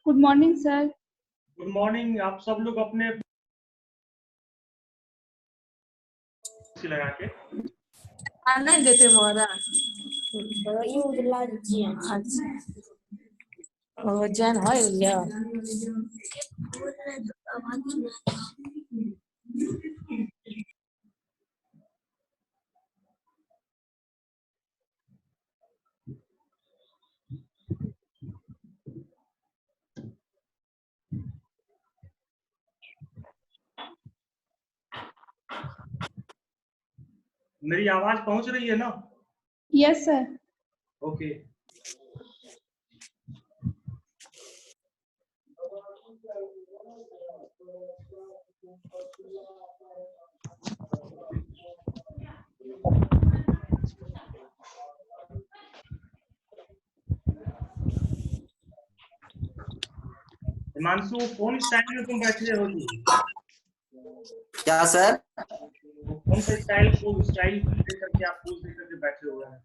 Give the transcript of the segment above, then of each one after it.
Good morning sir. Good morning. आप सब लोग अपने लगा के नहीं देते मोरा जैन है या मेरी आवाज पहुंच रही है ना? Yes sir. ओके। हिमांशु, कौन स्टाइल में तुम बैठे हो जी? क्या सर? कौन सा स्टाइल लेकर के आप पोज लेकर के बैठे हुए हैं?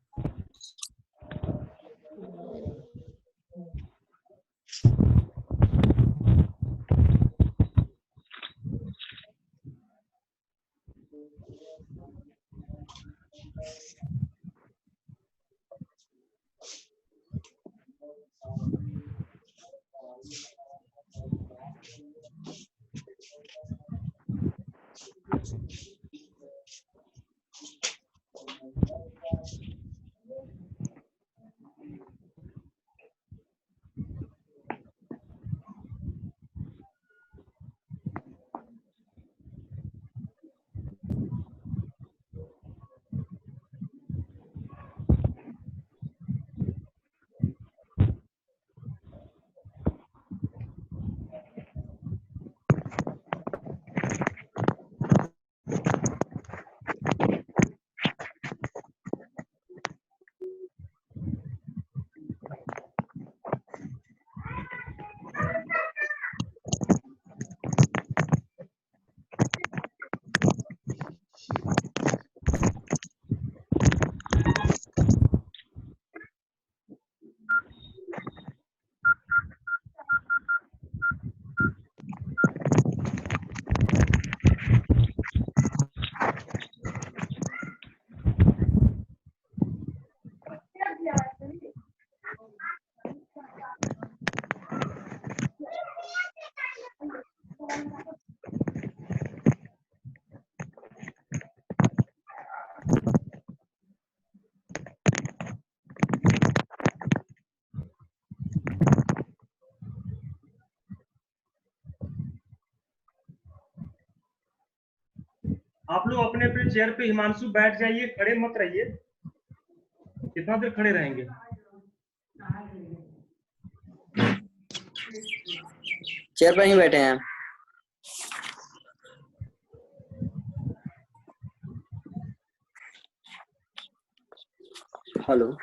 आप लोग अपने अपने चेयर पे हिमांशु बैठ जाइए, खड़े मत रहिए। कितना देर खड़े रहेंगे? चेयर पर ही बैठे हैं। हेलो।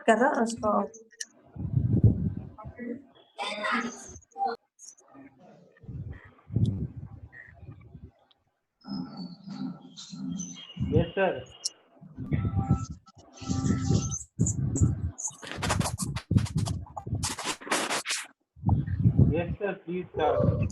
कर रहा उसको। Yes sir. Yes sir please sir.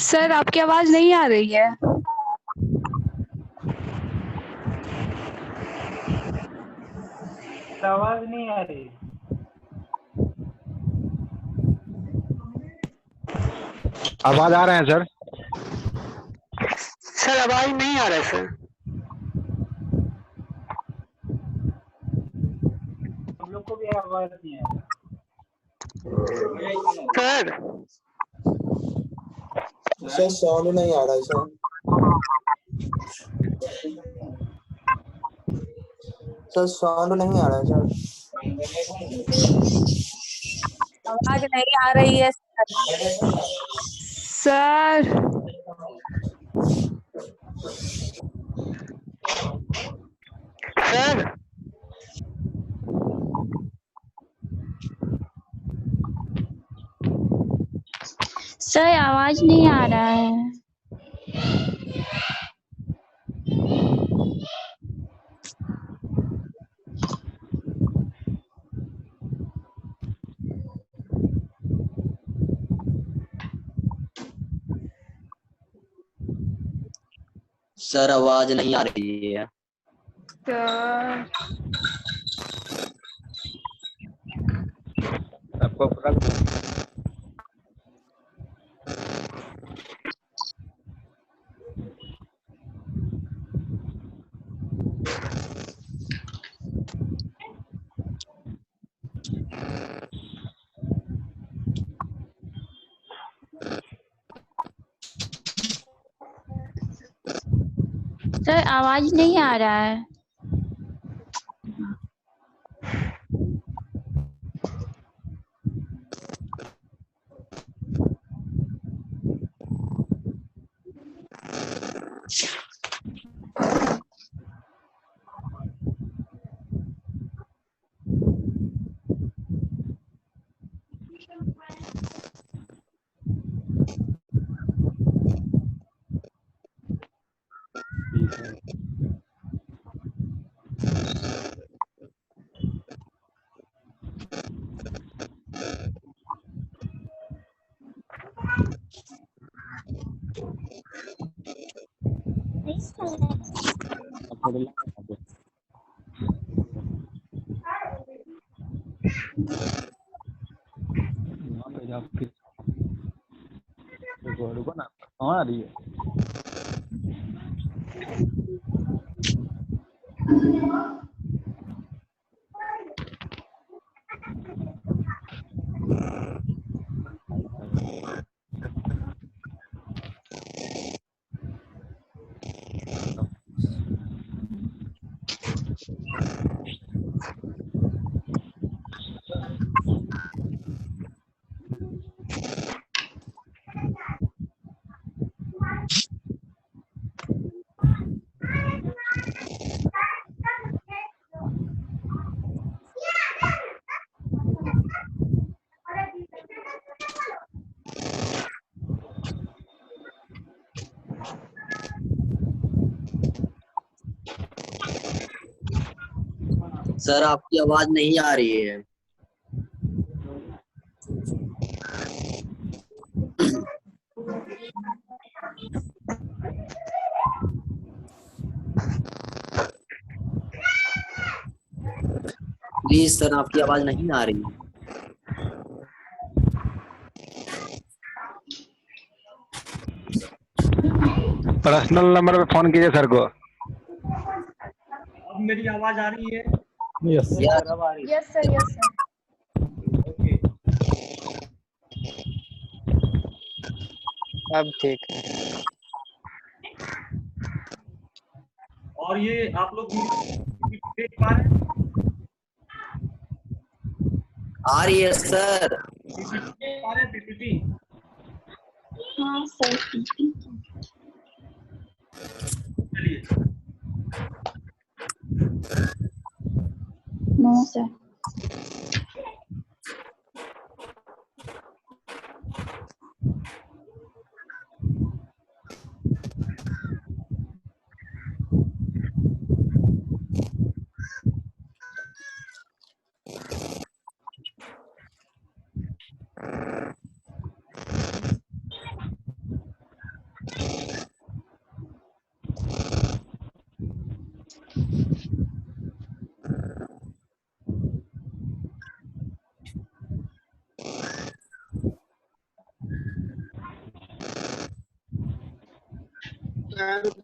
Sir आपकी आवाज नहीं आ रही है। आवाज नहीं आ रही। आवाज आ रहे हैं सर। सर आवाज नहीं आ रहा है सर। हम लोग को भी आवाज नहीं आ रही। सर साउंड नहीं आ रहा है सर। सर साउंड नहीं आ रहा है सर। आवाज नहीं आ रही है सर सर आवाज नहीं आ रहा है। सर आवाज नहीं आ रही है। आपको पता सर आवाज नहीं आ रहा है। रुको ना, कहाँ आ रही है? सर आपकी आवाज नहीं आ रही है। प्लीज सर आपकी आवाज नहीं आ रही है। पर्सनल नंबर पे फोन कीजिए सर को। अब मेरी आवाज आ रही है? यस यार अब आ रही है। Yes sir, yes sir. Okay. अब ठीक है। और ये आप लोग देख पा रहे हैं? आ रही है सर। PPT देख पा रहे हैं? PPT हाँ सर। चलिए। No sir.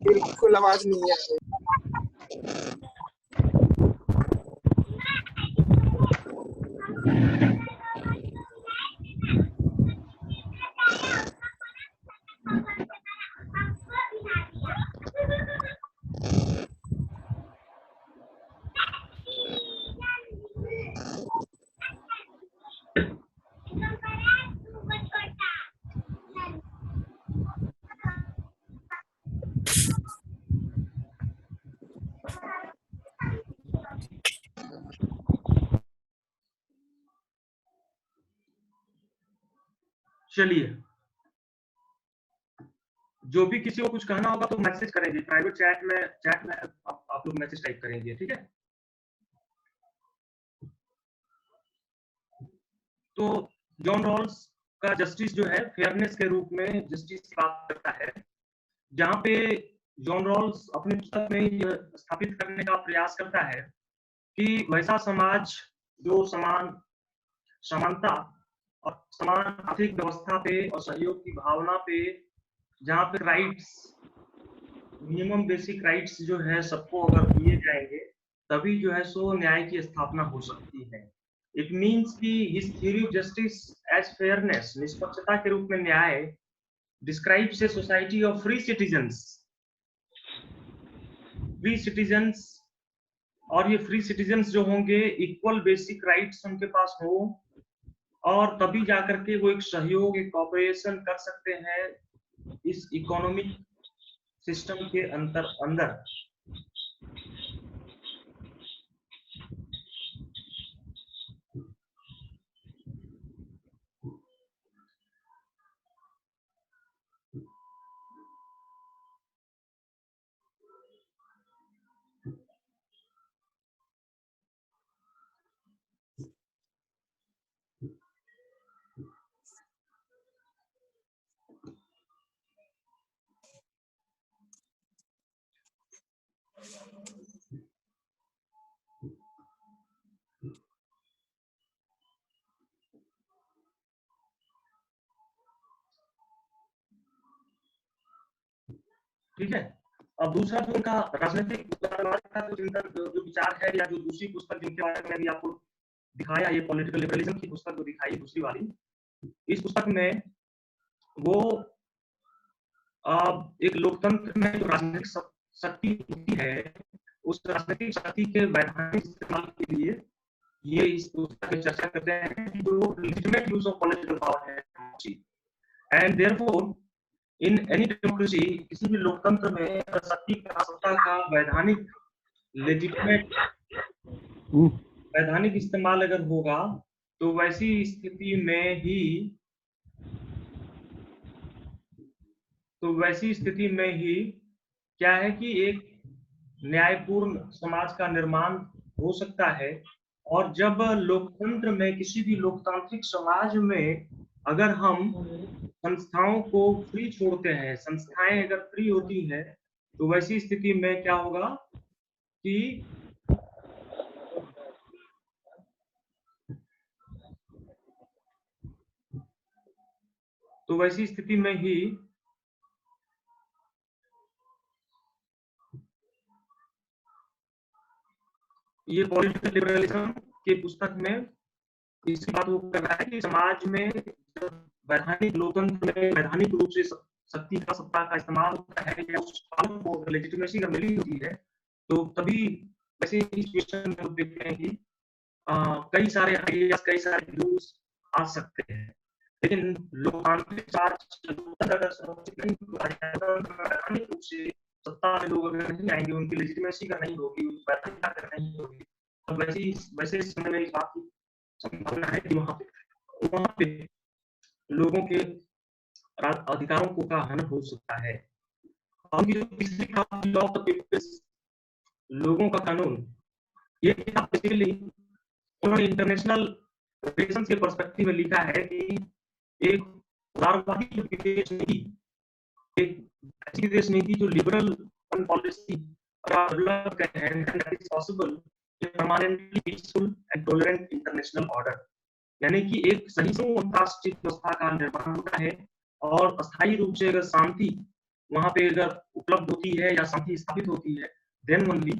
बिल्कुल आवाज नहीं आ रही। चलिए, जो भी किसी को कुछ कहना होगा तो मैसेज करेंगे प्राइवेट चैट में आप लोग मैसेज टाइप करेंगे, ठीक है? तो जॉन रॉल्स का जस्टिस जो है फेयरनेस के रूप में जस्टिस की बात करता है, जहां पे जॉन रॉल्स अपनी पुस्तक में यह स्थापित करने का प्रयास करता है कि वैसा समाज जो समानता और समान आर्थिक व्यवस्था पे और सहयोग की भावना पे, जहाँ पे राइट्स, मिनिमम बेसिक राइट्स जो है सबको अगर दिए जाएंगे, तभी जो है सो न्याय की स्थापना हो सकती है। इट मीन्स कि his theory of justice as fairness, निष्पक्षता के रूप में न्याय, describes a society of free citizens, और ये फ्री सिटीजन्स जो होंगे इक्वल बेसिक राइट्स उनके पास हो, और तभी जाकर के वो एक सहयोग, एक कॉपरेशन कर सकते हैं इस इकोनॉमिक सिस्टम के अंदर। ठीक है, अब दूसरा जो उनका राजनीतिक का जो चिंतन जो विचार है, या जो दूसरी पुस्तक जिनके बारे में भी आपको दिखाया, ये पॉलिटिकल लिबरलिज्म की पुस्तक जो दिखाई दूसरी वाली, इस पुस्तक में वो एक लोकतंत्र में जो राजनीतिक शक्ति होती है, उस राजनीतिक शक्ति के वैधानिक इस्तेमाल के लिए ये इस पुस्तक में चर्चा करते हैं कि जो legitimate use of political power है, and therefore in any democracy, किसी भी लोकतंत्र में सत्ता का वैधानिक legitimate वैधानिक इस्तेमाल अगर होगा, तो वैसी स्थिति में ही क्या है कि एक न्यायपूर्ण समाज का निर्माण हो सकता है। और जब लोकतंत्र में, किसी भी लोकतांत्रिक समाज में अगर हम संस्थाओं को फ्री छोड़ते हैं, संस्थाएं अगर फ्री होती है, तो वैसी स्थिति में क्या होगा कि ये पॉलिटिकल लिबरलिज्म के पुस्तक में इसी बात को कर रहा है कि समाज में वैधानिक लोकतंत्र में वैधानिक रूप से सत्ता का इस्तेमाल होता है, या उस पालन को लेजिटिमेसी अगर मिली होती है, तो तभी वैसे सिचुएशन में देखते हैं कि कई सारे आइडियाज, कई सारे व्यूज आ सकते हैं। लेकिन लोकतांत्रिक वैधानिक रूप से सत्ता में लोग अगर नहीं आएंगे, उनकी लेजिटिमेसी का नहीं होगी, वैधानिकता का नहीं होगी, तो वैसे समय में इस बात की संभावना है कि वहां पे लोगों के अधिकारों का हनन हो सकता है। लोगों का कानून, ये बेसिकली उन्होंने इंटरनेशनल रिलेशंस के पर्सपेक्टिव में लिखा है कि एक उदारवादी विदेश नीति, एक ऐसी विदेश नीति जो liberal policy develop is possible in permanently peaceful and tolerant international order, यानी कि एक सही से अंतरराष्ट्रीय व्यवस्था का निर्माण होता है, और अस्थायी रूप से अगर शांति वहां पे अगर उपलब्ध होती है या शांति स्थापित होती है, then only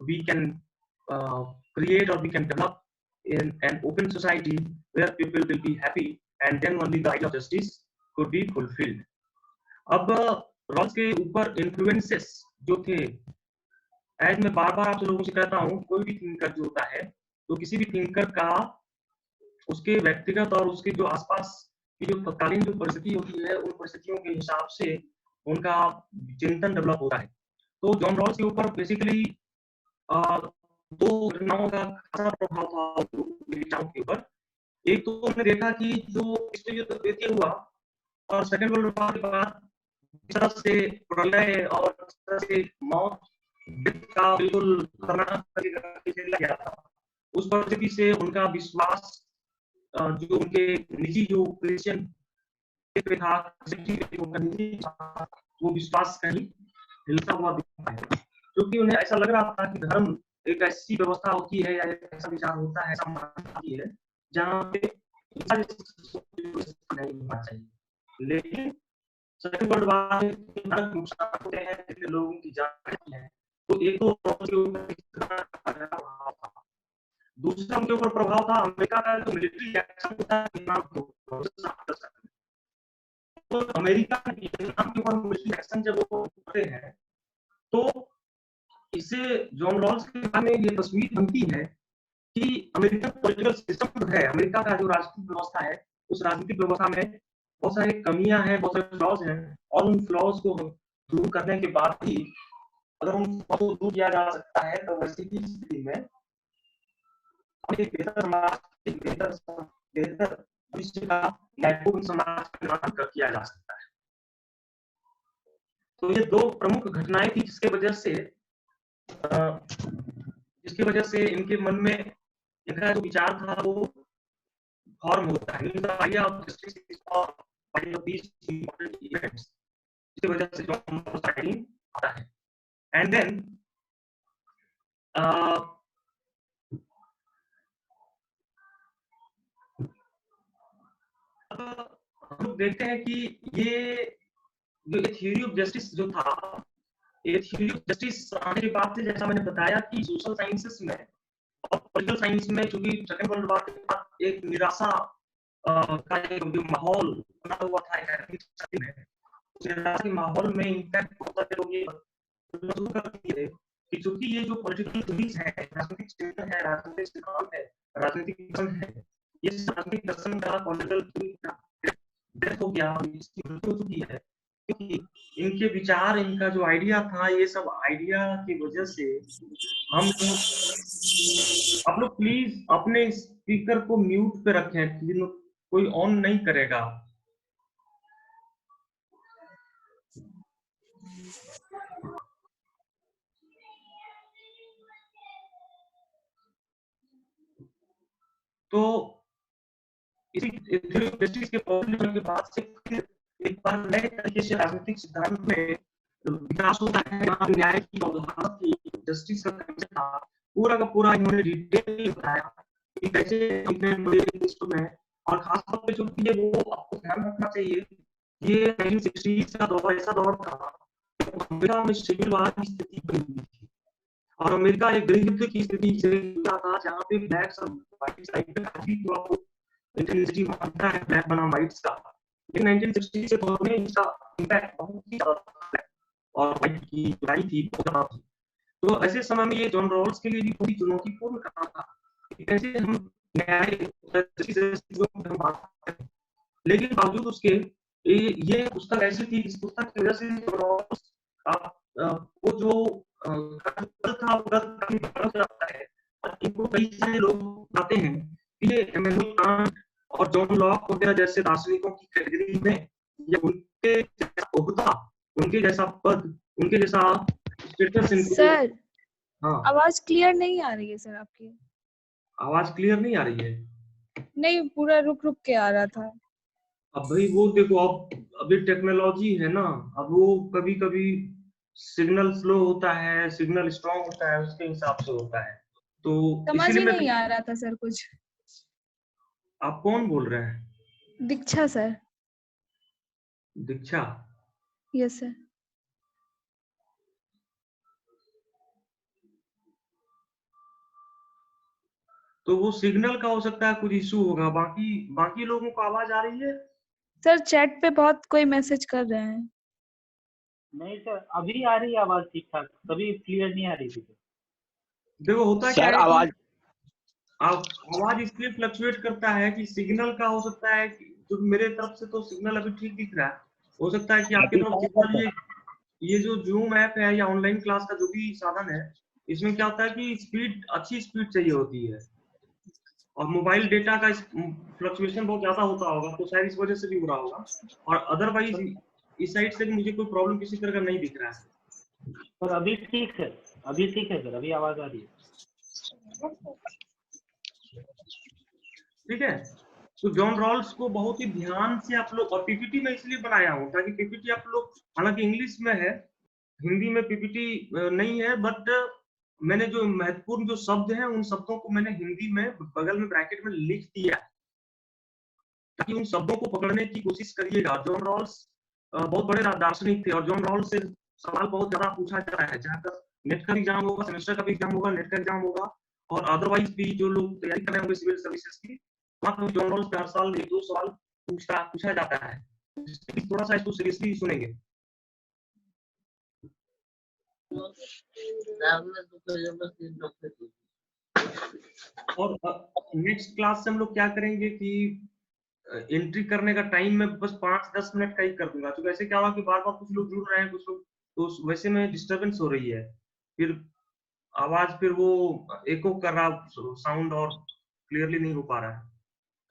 we can create or we can develop in an open society where people will be happy, and then only the idea of justice could be fulfilled. अब रॉल्स के ऊपर इन्फ्लुएंसेस जो थे, एज मैं बार-बार आप लोगों से कहता हूँ, कोई भी थिंकर जो होता है, तो किसी भी थिंकर का उसके व्यक्तिगत और उसके जो आसपास की जो तत्कालीन जो परिस्थिति होती है, उन परिस्थितियों के हिसाब से उनका चिंतन डेवलप होता है। तो जॉन रॉल्स के ऊपर बेसिकली दो घटनाओं का खासा प्रभाव था विचारों के ऊपर। एक तो हमने देखा कि जो विश्व युद्ध द्वितीय हुआ और सेकेंड वर्ल्ड वॉर के बाद जिस तरह से प्रलय और जिस तरह से मौत का बिल्कुल खतरनाक गया था, उस परिस्थिति से उनका विश्वास, जो उनके निजी जो क्रिश्चियन पे था, वो विश्वास कहीं हिलता हुआ दिखता है, क्योंकि उन्हें ऐसा लग रहा था कि धर्म एक ऐसी व्यवस्था होती है या एक ऐसा विचार होता है, ऐसा मानना है जहाँ पे नहीं होना चाहिए। लेकिन सेकंड वर्ल्ड वॉर में नुकसान होते हैं, जितने लोगों की जान है, तो एक तो दूसरा उनके ऊपर प्रभाव था अमेरिका का जो मिलिट्री एक्शन होता है। तो अमेरिका के ऊपर मिलिट्री एक्शन जब वो करते हैं, तो इससे जॉन रॉल्स के बारे में ये तस्वीर बनती है कि अमेरिकन पॉलिटिकल सिस्टम है, अमेरिका का जो राजनीतिक व्यवस्था है, उस राजनीतिक व्यवस्था में बहुत सारी कमियां हैं, बहुत सारे फ्लॉज हैं, और उन फ्लॉज को दूर करने के बाद ही अगर उन फ्लॉज को दूर किया जा सकता है, तो वैसी की स्थिति में एक बेहतर समाज, एक बेहतर भविष्य का न्यायपूर्ण समाज का निर्माण किया जा सकता है। तो ये दो प्रमुख घटनाएं थी जिसके वजह से इनके मन में इनका जो विचार था वो फॉर्म होता है, आइडिया ऑफ जस्टिस और idea of these important events, जिसकी वजह से जो राइटिंग आता है। एंड देन हम लोग देखते हैं कि ये जो थ्योरी ऑफ जस्टिस जो था, ये थ्योरी ऑफ जस्टिस आने के बाद से जैसा मैंने बताया कि सोशल साइंसेस में और पॉलिटिकल साइंस में, चूंकि सेकंड वर्ल्ड वॉर के बाद एक निराशा का एक जो माहौल बना हुआ था एकेडमिक स्टडी में, उस निराशा के माहौल में इम्पैक्ट होता है लोग ये शुरू कर दिए कि चूंकि ये जो पॉलिटिकल थ्योरीज है, राजनीतिक चिंतन है, राजनीतिक सिद्धांत है, राजनीतिक दर्शन है, ये राजनीतिक दर्शन का पॉलिटिकल थ्योरी का डेथ हो गया, इसकी मृत्यु हो चुकी है, क्योंकि इनके विचार, इनका जो आइडिया था, ये सब आइडिया की वजह से हम लोग, आप लोग प्लीज अपने स्पीकर को म्यूट पे रखें, कोई ऑन नहीं करेगा। तो इसी जस्टिस के पॉपुलर के बाद से एक बार नए तरीके से राजनीतिक सिद्धांत में विकास होता है, जहाँ न्याय की अवधारणा की, जस्टिस का कंसेप्ट था, पूरा का पूरा इन्होंने डिटेल बताया कि कैसे में, और खास तौर पे जो ये वो आपको ध्यान रखना चाहिए, ये 1960s का दौर ऐसा दौर था अमेरिका में सिविल वार की स्थिति बनी हुई थी, और अमेरिका एक गृह युद्ध की स्थिति से था, जहाँ पे ब्लैक्स और व्हाइट साइड पे काफी इंटेंसिटी मानता है ब्लैक बनाम व्हाइट्स का, लेकिन 1960 से दौर में इसका इम्पैक्ट बहुत ही ज्यादा और व्हाइट की लड़ाई थी बहुत ज्यादा थी। तो ऐसे समय में ये जॉन रॉल्स के लिए भी थोड़ी चुनौतीपूर्ण काम था कि कैसे हम न्याय लेकिन बावजूद उसके ये पुस्तक ऐसी थी, इस पुस्तक की वजह से रॉल्स वो जो था है, इनको कई सारे लोग आते हैं, ये इमैनुअल कांट और जॉन लॉक वगैरह जैसे दार्शनिकों की कैटेगरी में, या उनके जैसा ओहदा, उनके जैसा पद, उनके जैसा स्टेटस इनको। सर, हाँ, आवाज क्लियर नहीं आ रही है सर आपकी। आवाज क्लियर नहीं आ रही है? नहीं, पूरा रुक रुक के आ रहा था। अब भाई वो देखो, अब अभी टेक्नोलॉजी है ना, अब वो कभी कभी सिग्नल स्लो होता है, सिग्नल स्ट्रांग होता है, उसके हिसाब से होता है, तो समझ इसीलिए ही मैं। नहीं आ रहा था सर कुछ। आप कौन बोल रहे हैं? Diksha sir. Diksha? Yes sir. तो वो सिग्नल का हो सकता है, कुछ इशू होगा, बाकी बाकी लोगों को आवाज आ रही है? सर चैट पे बहुत कोई मैसेज कर रहे हैं। नहीं सर, अभी आ रही है आवाज ठीक ठाक, तभी क्लियर नहीं आ रही थी। देखो होता क्या सर है आवाज कि आवाज इसलिए फ्लक्चुएट करता है कि सिग्नल का हो सकता है कि, जो मेरे तरफ से तो सिग्नल अभी ठीक दिख रहा है, हो सकता है कि आपकी तरफ सिग्नल, ये जो जूम ऐप है या ऑनलाइन क्लास का जो भी साधन है, इसमें क्या होता है कि स्पीड, अच्छी स्पीड चाहिए होती है, और मोबाइल डेटा का फ्लक्चुएशन बहुत ज्यादा होता होगा, तो शायद इस वजह से भी हो रहा होगा, और अदरवाइज इस साइड से मुझे कोई प्रॉब्लम किसी तरह का नहीं दिख रहा है। पर अभी ठीक है, अभी ठीक है सर, अभी आवाज आ रही है। ठीक है, तो जॉन रॉल्स को बहुत ही ध्यान से आप लोग, और पीपीटी में इसलिए बनाया हूँ ताकि पीपीटी आप लोग, हालांकि इंग्लिश में है, हिंदी में पीपीटी नहीं है, बट मैंने जो महत्वपूर्ण जो शब्द हैं, उन शब्दों को मैंने हिंदी में बगल में ब्रैकेट में लिख दिया, ताकि उन शब्दों को पकड़ने की कोशिश करिएगा। जॉन रॉल्स बहुत बड़े दार्शनिक थे, और जॉन रॉल्स से सवाल बहुत ज्यादा पूछा जाता है, जहाँ तक नेट का एग्जाम होगा, सेमेस्टर का भी एग्जाम होगा, नेट का एग्जाम होगा, और अदरवाइज भी जो लोग तैयारी कर रहे होंगे सिविल सर्विसेज की, वहाँ पर जॉन रॉल्स पे हर साल 1-2 सवाल पूछा जाता है, थोड़ा सा इसको सीरियसली सुनेंगे। और नेक्स्ट क्लास से हम लोग क्या करेंगे कि एंट्री करने का टाइम मैं बस 5-10 मिनट का ही कर दूंगा, तो वैसे क्या हुआ कि बार बार कुछ लोग जुड़ रहे हैं, कुछ लोग, तो वैसे में डिस्टरबेंस हो रही है, फिर आवाज, फिर वो एको कर रहा साउंड, और क्लियरली नहीं हो पा रहा है।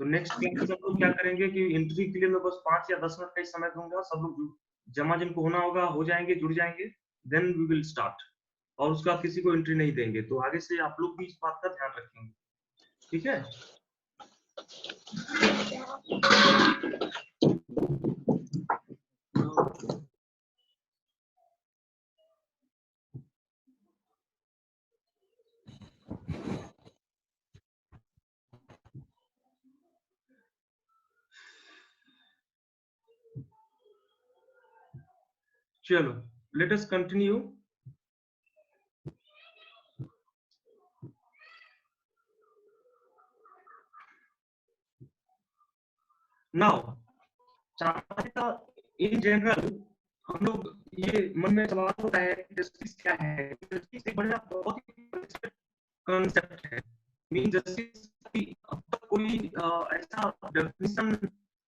तो नेक्स्ट क्लास में हम लोग क्या करेंगे कि एंट्री के लिए मैं बस 5 या 10 मिनट का ही समय दूंगा, सब लोग जमा जिनको होना होगा हो जाएंगे, जुड़ जाएंगे, देन वी विल स्टार्ट, और उसका किसी को एंट्री नहीं देंगे, तो आगे से आप लोग भी इस बात का ध्यान रखेंगे, ठीक है? चलो, लेट अस कंटिन्यू। नाउ सामान्यतः इन जनरल हम लोग ये मन में सवाल होता है कि जस्टिस क्या है। जस्टिस एक बड़ा बहुत ही कॉन्सेप्ट है। मीन जस्टिस की अब तक कोई ऐसा डेफिनेशन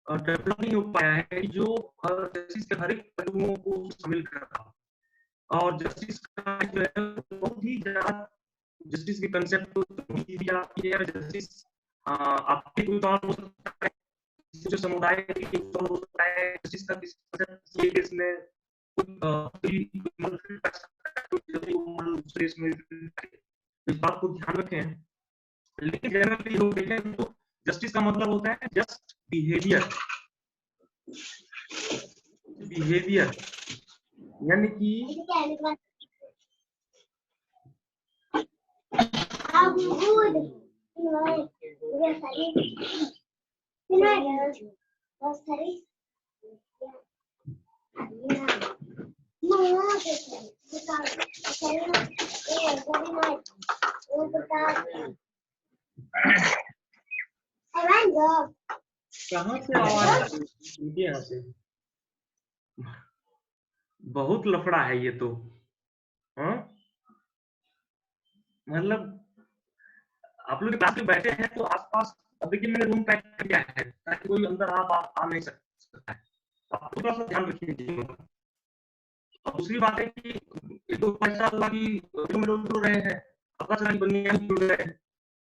डेवलप नहीं हो पाया है जो जस्टिस के हर एक पहलुओं को शामिल करता हो। और जस्टिस का जो है बहुत ही ज्यादा जस्टिस के कंसेप्ट को जस्टिस आपके कुछ और हो सकता है, जो समुदाय के कुछ और हो सकता है। जस्टिस का किसी केस में इस बात को ध्यान रखें। लेकिन जनरली लोग देखें तो जस्टिस का मतलब होता है जस्ट बिहेवियर। बिहेवियर यानी कि कहाँ से आवाज इनके यहाँ से बहुत लफड़ा है ये तो। हाँ मतलब आप लोग क्लास में बैठे हैं तो आसपास देखिए मैंने रूम पैक किया है ताकि कोई अंदर आ नहीं सकता है। आप थोड़ा सा ध्यान रखिए। और दूसरी बात है कि ये तो पैसा हुआ कि लोग जुड़ रहे हैं, पता चला कि बनिया जुड़ रहे हैं,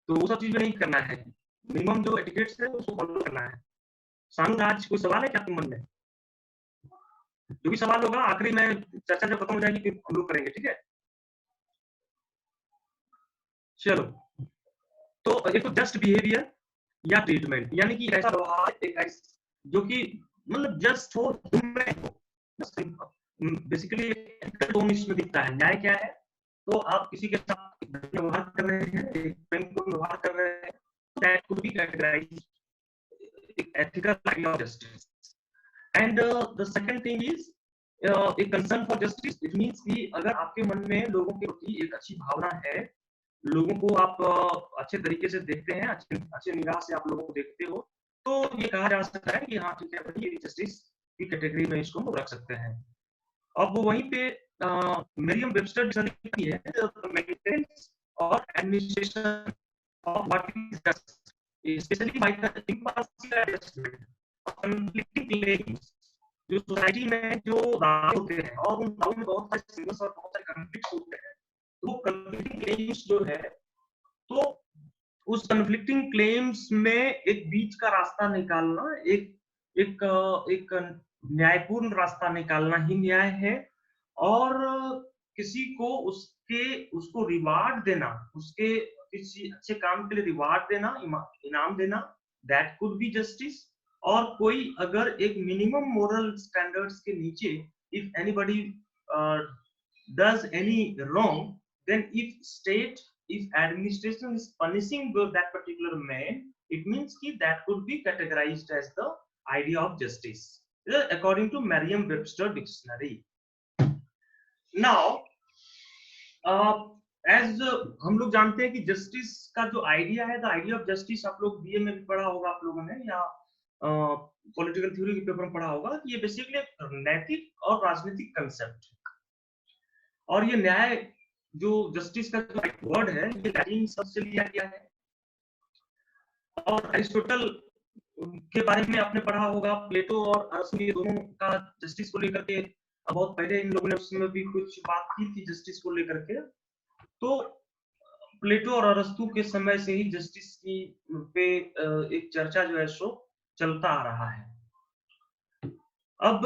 तो वो सब चीजें नहीं करना है। मिनिमम जो एटिकेट्स है उसको फॉलो करना है। सानू आज कोई सवाल है क्या तुम मन में? जो भी सवाल होगा आखिरी में चर्चा जब खत्म हो जाएगी फिर हम लोग करेंगे, ठीक है? चलो, तो एक तो जस्ट बिहेवियर या ट्रीटमेंट यानी कि ऐसा व्यवहार जो कि मतलब जस्ट हो, बेसिकली टोन इसमें दिखता है। न्याय क्या है? तो आप किसी के साथ व्यवहार कर रहे हैं, एक प्रेमपूर्ण व्यवहार कर रहे हैं, that could be categorised ethical idea of justice. And the second thing is a concern for justice. It means कि अगर आपके मन में लोगों के प्रति एक अच्छी भावना है, लोगों को आप अच्छे तरीके से देखते हैं, अच्छे निगाह से आप लोगों को देखते हो, तो ये कहा जा सकता है कि हाँ ठीक है भाई ये जस्टिस की कैटेगरी में इसको रख सकते हैं। अब वहीं पे मरियम वेबस्टर डिक्शनरी है मेंटेनेंस और administration of what is just especially by the impartial adjustment of conflicting claims। जो सोसाइटी में जो दावे होते हैं और उन दावों में बहुत सारे सिंगल्स और बहुत सारे कॉन्फ्लिक्ट्स होते हैं, तो कॉन्फ्लिक्टिंग क्लेम्स जो है, तो उस कॉन्फ्लिक्टिंग क्लेम्स में एक बीच का रास्ता निकालना, एक न्यायपूर्ण रास्ता निकालना ही न्याय है। और किसी को उसको रिवार्ड देना, उसके किसी अच्छे काम के लिए रिवार्ड देना, इनाम देना, दैट कुड बी जस्टिस। और कोई अगर एक मिनिमम मोरल स्टैंडर्ड्स के नीचे if anybody does any wrong, then if administration is punishing that particular man, it means कि that could be categorized as the idea of justice according to Merriam-Webster dictionary. Now as हम लोग जानते हैं कि justice का जो idea है, the idea of justice, आप लोग बीए में भी पढ़ा होगा आप लोगों ने, या पॉलिटिकल थ्योरी के पेपर में पढ़ा होगा कि ये बेसिकली नैतिक और राजनीतिक कंसेप्ट है। और ये न्याय जो जस्टिस का जो वर्ड है ये लैटिन शब्द से लिया गया है। और अरिस्टोटल के बारे में आपने पढ़ा होगा, प्लेटो और अरस्तु ये दोनों का जस्टिस को लेकर के बहुत पहले इन लोगों ने उसमें भी कुछ बात की थी जस्टिस को लेकर के। तो प्लेटो और अरस्तु के समय से ही जस्टिस की पे एक चर्चा जो है सो चलता आ रहा है। अब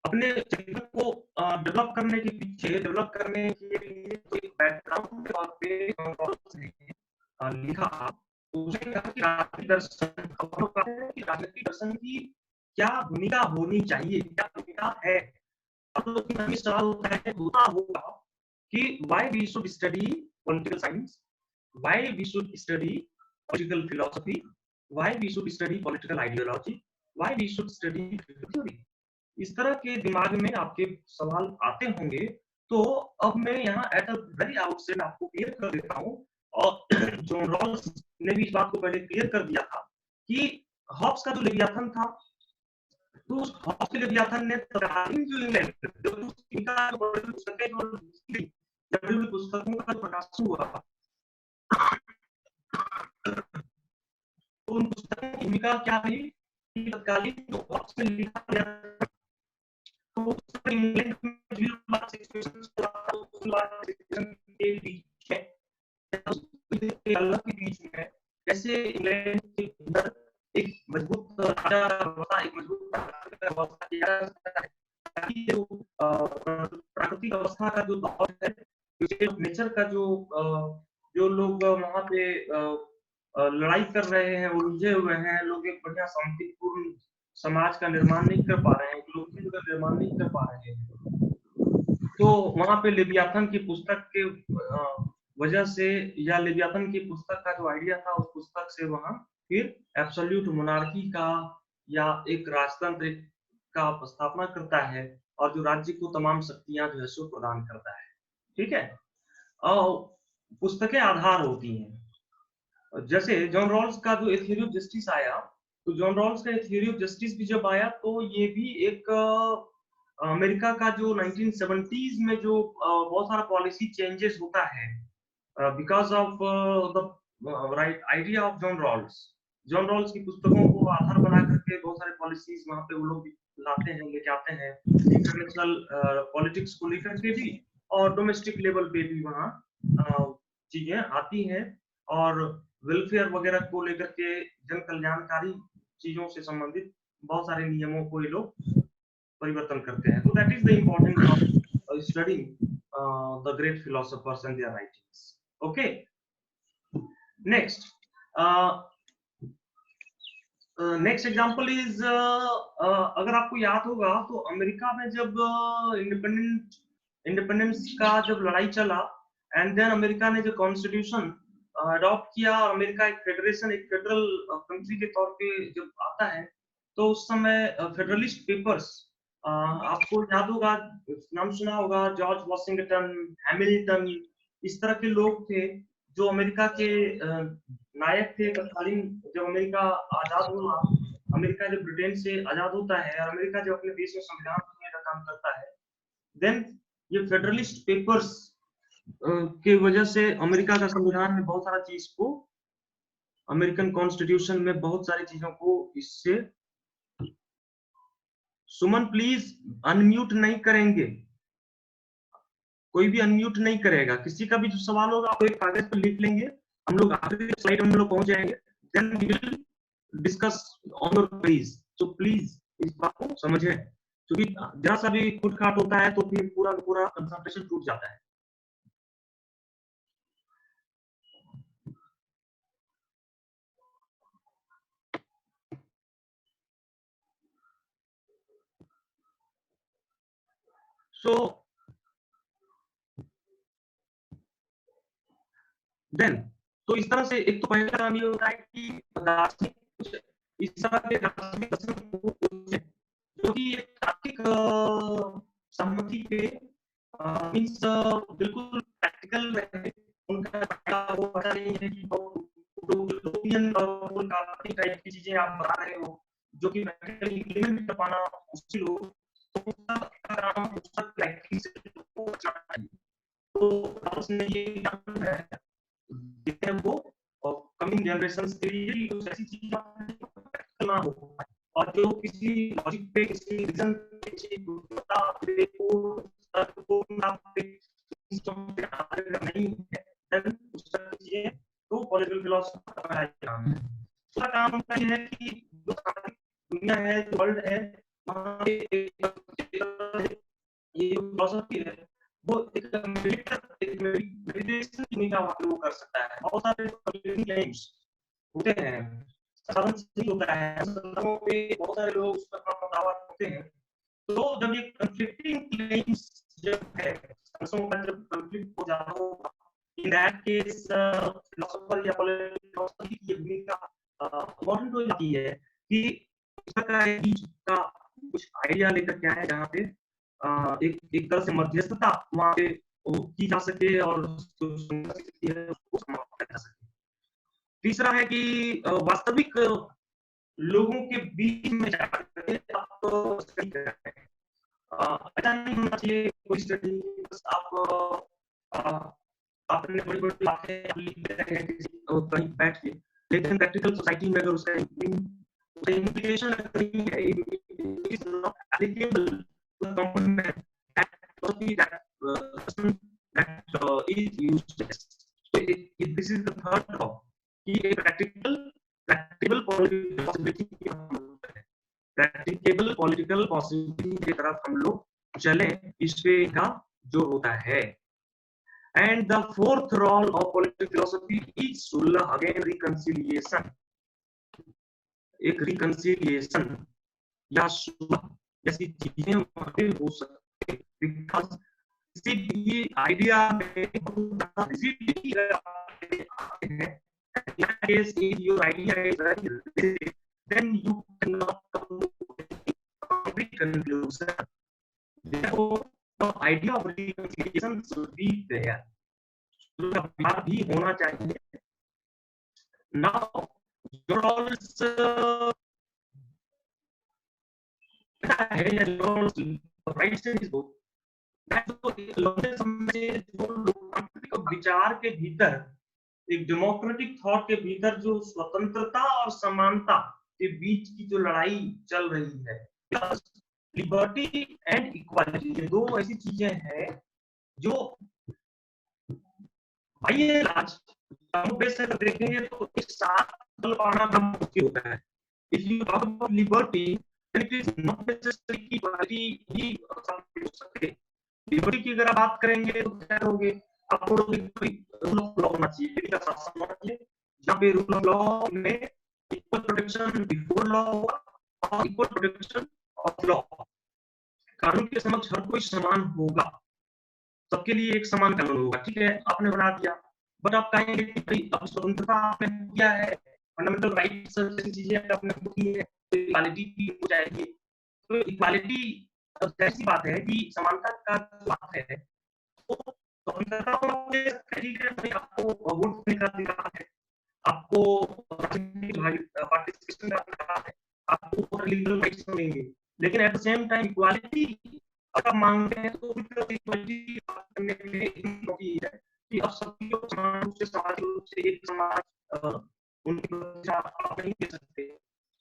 अपने चरित्र को डेवलप करने के पीछे, डेवलप करने के लिए एक बैकग्राउंड के तौर पे लिखा, उसने कहा कि राजनीतिक दर्शन की क्या भूमिका होनी चाहिए, क्या भूमिका है। अब सवाल होता होगा कि why we should study political science, why we should study political philosophy, why we should study political ideology, why we should study theory। इस तरह के दिमाग में आपके सवाल आते होंगे। तो अब मैं यहाँ एट अ वेरी आउटसेट आपको क्लियर कर देता हूँ, और जॉन रॉल्स ने भी इस बात को पहले क्लियर कर दिया था कि हॉब्स का जो लेवियाथन था, तो उस हॉब्स के लेवियाथन ने तत्कालीन जो इंग्लैंड इनका पुस्तकें जो पुस्तकों का जो प्रकाशन हुआ, तो उन पुस्तकों की भूमिका क्या रही कि तत्कालीन जो हॉब्स ने लिखा गया, तो इंग्लैंड में जो के बीच अलग के बीच में कैसे इंग्लैंड के अंदर एक मजबूत राजा व्यवस्था, एक मजबूत व्यवस्था किया जा सकता है, ताकि जो प्राकृतिक अवस्था का जो दौर है, नेचर का जो लोग वहाँ पे लड़ाई कर रहे हैं, उलझे हुए हैं, लोग एक बढ़िया शांतिपूर्ण समाज का निर्माण नहीं कर पा रहे हैं, लोकतंत्र का निर्माण नहीं कर पा रहे हैं, तो वहाँ पे लेवियाथन की पुस्तक के वजह से, या लेवियाथन की पुस्तक का जो आइडिया था, उस पुस्तक से वहाँ फिर एब्सोल्यूट मोनार्की का या एक राजतंत्र का स्थापना करता है, और जो राज्य को तमाम शक्तियां जो है सो प्रदान करता है। ठीक है, और पुस्तकें आधार होती हैं। जैसे जॉन रॉल्स का जो थ्योरी ऑफ जस्टिस आया, तो जॉन रॉल्स का थ्योरी ऑफ जस्टिस भी जब आया, तो ये भी एक अमेरिका का जो 1970s में जो बहुत सारा पॉलिसी चेंजेस होता है, because of the right idea of John Rawls. John Rawls की पुस्तकों को आधार बना करके बहुत सारे पॉलिसीज वहां पे वो लोग लाते हैं, लेके आते हैं, इंटरनेशनल पॉलिटिक्स को लेकर के भी, और डोमेस्टिक लेवल पे भी वहाँ चीजें आती हैं, और वेलफेयर वगैरह को लेकर के, जन कल्याणकारी चीजों से संबंधित बहुत सारे नियमों को ये लोग परिवर्तन करते हैं। तो that is the importance of studying the great philosophers and their writings. Okay, next next example is, अगर आपको याद होगा तो अमेरिका में जब इंडिपेंडेंस का जब लड़ाई चला, एंड देन अमेरिका ने जो कॉन्स्टिट्यूशन अडॉप्ट किया, अमेरिका एक फेडरेशन, एक फेडरल कंट्री के तौर पे जब आता है, तो उस समय फेडरलिस्ट पेपर्स, आपको याद होगा, नाम सुना होगा, जॉर्ज वॉशिंगटन, हैमिल्टन, इस तरह के लोग थे जो अमेरिका के नायक थे तत्कालीन। जब अमेरिका आजाद हुआ, अमेरिका जब ब्रिटेन से आजाद होता है, और अमेरिका जब अपने देश में संविधान बनाने का काम करता है, देन ये फेडरलिस्ट पेपर्स के वजह से अमेरिका का संविधान में बहुत सारा चीज को, अमेरिकन कॉन्स्टिट्यूशन में बहुत सारी चीजों को इससे, सुमन प्लीज अनम्यूट नहीं करेंगे, कोई भी अनम्यूट नहीं करेगा, किसी का भी जो सवाल होगा आप एक कागज पर लिख लेंगे, हम लोग आखिरी स्लाइड में लोग पहुंच जाएंगे, then we will discuss on your queries. So please इस बात को समझें, क्योंकि जरा सा भी खुटखाट होता है तो फिर पूरा पूरा कंसंट्रेशन टूट जाता है। सो देन, तो इस तरह से एक तो पहला काम ये होता है कि दार्शनिक, इस तरह के दार्शनिक दर्शन जो कि एक तार्किक सहमति पे मींस बिल्कुल प्रैक्टिकल रहे, उनका वो पता नहीं है कि यूरोपियन और काल्पनिक टाइप की चीजें आप बता रहे हो, जो कि प्रैक्टिकली इम्प्लीमेंट कर पाना मुश्किल हो, तो उसका काम उसका प्रैक्टिस को बचाना है। तो उसने ये है वो कमिंग जनरेशंस के लिए कुछ ऐसी चीजें ना हो, और जो किसी लॉजिक पे, किसी रीजन पे, किसी नहीं है, उस तरह की चीजें तो पॉलिटिकल फिलोसफी का काम है। उसका काम होता है कि जो दुनिया है, जो वर्ल्ड है, वहाँ पे ये फिलोसफी है, वो एक मेडिटेशन की भूमिका वो कर सकता है। बहुत सारे क्लेम्स होते हैं, साधन सिद्ध होता है, संदर्भों पे बहुत सारे लोग उस पर दावा करते हैं। तो जब ये कंफ्लिक्टिंग क्लेम्स जब है, संदर्भों का जब कंफ्लिक्ट हो जाता हो, इन दैट केस फिलोसोफर या फिलोसफी की भूमिका इम्पोर्टेंट हो जाती है कि इसका कुछ आइडिया लेकर के आए, जहाँ पे एक तरह से मध्यस्थता वहां पे की जा सके और उसको समाप्त किया जा सके। तीसरा है कि वास्तविक लोगों के बीच में जाकर आप स्टडी कर रहे हैं। ऐसा नहीं होना चाहिए कोई स्टडी बस आपने बड़ी-बड़ी बातें लिख रहे हैं कहीं बैठ के, लेकिन प्रैक्टिकल सोसाइटी में अगर उसका इम्प्लीकेशन नहीं है, it is not applicable to the common man, that philosophy that is useless. So this is the third law कि एक practical political possibility की तरफ हम लोग चले, इस पे का जो होता है। And the fourth role of political philosophy is Sulah, again reconciliation। एक reconciliation या सुलह जैसी चीजें वहां पे हो सकती है, because किसी भी आइडिया में बहुत rigidity है, in that case if your idea is very rigid, then you cannot come to a concrete conclusion. Therefore, the idea of reconciliation should be there. सुलह भी होना चाहिए। Now, Journals है या Journals right से इस बुक तो लंबे समय से जो लोकतांत्रिक विचार के भीतर, एक डेमोक्रेटिक थॉट के भीतर जो स्वतंत्रता और समानता के बीच की जो लड़ाई चल रही है, लिबर्टी एंड इक्वालिटी, ये दो ऐसी चीजें हैं जो भाई आज बेस अगर देखेंगे तो एक साथ पाना बड़ा मुश्किल होता है। If you talk about liberty then it is not necessary कि इक्वालिटी ही हो सके। लिबर्टी की अगर आप बात करेंगे तो क्या करोगे, आपको रूल ऑफ लॉ होना चाहिए, विधि का शासन होना चाहिए, जहाँ पे रूल ऑफ लॉ में इक्वल प्रोटेक्शन बिफोर लॉ और इक्वल प्रोटेक्शन ऑफ लॉ, कानून के समक्ष हर कोई समान होगा, सबके लिए एक समान कानून होगा। ठीक है, आपने बना दिया, बट आप कहेंगे कि भाई अब स्वतंत्रता आपने किया है, फंडामेंटल राइट्स जैसी चीजें आपने की है, इक्वालिटी भी हो जाएगी। तो इक्वालिटी ऐसी बात है कि समानता का बात है, तो स्वतंत्रता आपको वोट देने का अधिकार है, आपको पार्टिसिपेशन का अधिकार है, आपको लीगल राइट्स मिलेंगे, लेकिन at the same time equality अगर मांगते हैं तो इक्वालिटी करने में है कि अब सभी लोग समान रूप से सामाजिक रूप से एक समाज उनकी आप नहीं दे सकते,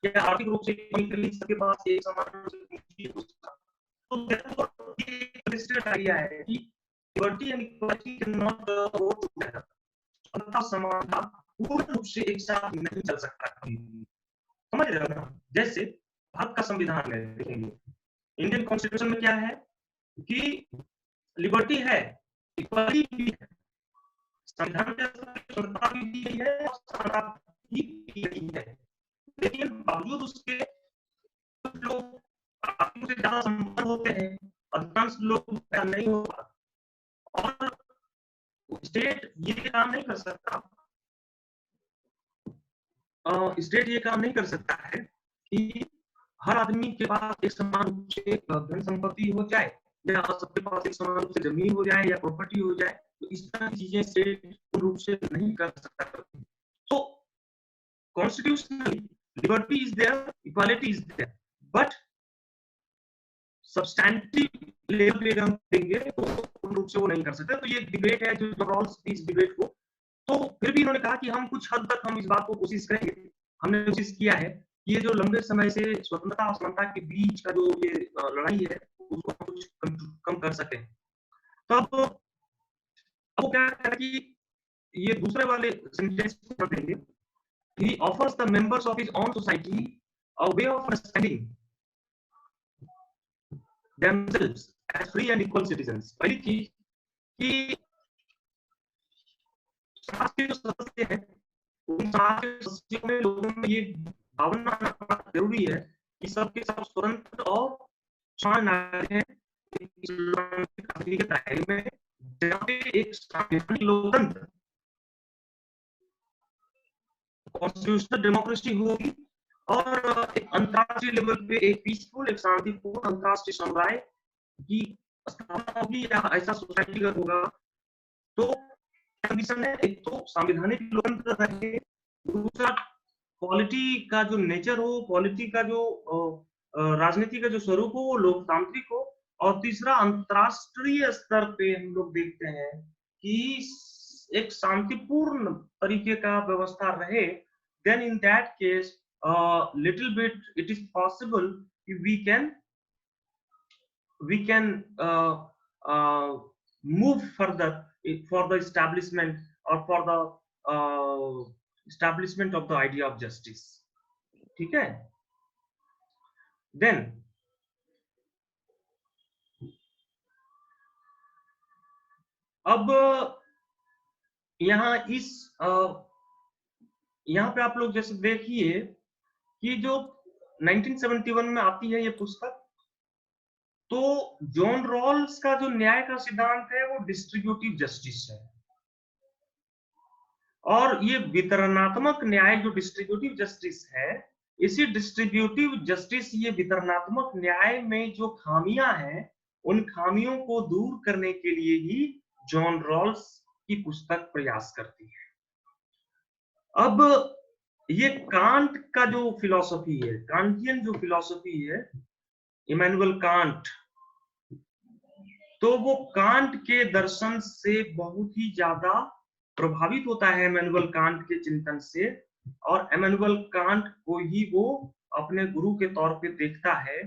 या आर्थिक रूप से सबके पास एक समान तो आइडिया है कि liberty and equality can not go together, स्वतंत्रता समानता पूर्ण रूप से एक साथ नहीं चल सकता। समझ रहे हो ना? जैसे भारत का संविधान में देखेंगे, इंडियन कॉन्स्टिट्यूशन में क्या है कि लिबर्टी है, इक्वालिटी भी है, संविधान में स्वतंत्रता भी दी गई है और समानता भी दी गई है, लेकिन बावजूद उसके लोग से ज्यादा संपन्न होते हैं, अधिकांश लोग नहीं होगा, और स्टेट ये काम नहीं कर सकता, स्टेट ये काम नहीं कर सकता है कि हर आदमी के पास एक समान रूप से धन संपत्ति हो जाए, या सबके पास एक समान रूप से जमीन हो जाए या प्रॉपर्टी हो जाए, तो इस तरह की चीजें स्टेट रूप से नहीं कर सकता। तो constitutionally liberty is there, equality is there, but substantive level पे हम देंगे तो पूर्ण रूप से वो नहीं कर सकते। तो ये डिबेट है जो रॉल्स इस डिबेट को, तो फिर भी इन्होंने कहा कि हम कुछ हद तक हम इस बात को कोशिश करेंगे, हमने कोशिश किया है कि ये जो लंबे समय से स्वतंत्रता और समानता के बीच का जो ये लड़ाई है उसको कुछ कम कर सके। तो अब क्या है कि ये दूसरे वाले सेंटेंस को पढ़ देंगे, he offers the members of his own society a way of understanding themselves as free and equal citizens। पहली चीज कि समाज के जो सदस्य हैं, उन समाज के सदस्यों में लोगों में ये भावना आना जरूरी है कि सबके सब स्वतंत्र और समान नागरिक हैं, के दायरे में जहाँ पे एक संवैधानिक लोकतंत्र कॉन्स्टिट्यूशनल डेमोक्रेसी होगी और एक अंतर्राष्ट्रीय लेवल पे एक पीसफुल, एक शांतिपूर्ण अंतर्राष्ट्रीय समुदाय की स्थापना होगी, या ऐसा सोसाइटी का होगा। तो कंडीशन है, एक तो संवैधानिक लोकतंत्र रहे, दूसरा पॉलिटी का जो नेचर हो, पॉलिटी का जो राजनीति का जो स्वरूप हो वो लोकतांत्रिक हो, और तीसरा अंतरराष्ट्रीय स्तर पे हम लोग देखते हैं कि एक शांतिपूर्ण तरीके का व्यवस्था रहे, then in that case little bit it is possible we can move further for the establishment or for the establishment of the idea of justice. ठीक है? Then अब यहाँ यहाँ पे आप लोग जैसे देखिए कि जो 1971 में आती है ये पुस्तक, तो जॉन रॉल्स का जो न्याय का सिद्धांत है वो डिस्ट्रीब्यूटिव जस्टिस है, और ये वितरणात्मक न्याय जो डिस्ट्रीब्यूटिव जस्टिस है, इसी डिस्ट्रीब्यूटिव जस्टिस, ये वितरणात्मक न्याय में जो खामियां हैं उन खामियों को दूर करने के लिए ही जॉन रॉल्स की पुस्तक प्रयास करती है। अब ये कांट का जो फिलॉसफी है, कांटियन जो फिलॉसफी है, इमैनुअल कांट, तो वो कांट के दर्शन से बहुत ही ज्यादा प्रभावित होता है, इमैनुअल कांट के चिंतन से, और इमैनुअल कांट को ही वो अपने गुरु के तौर पे देखता है।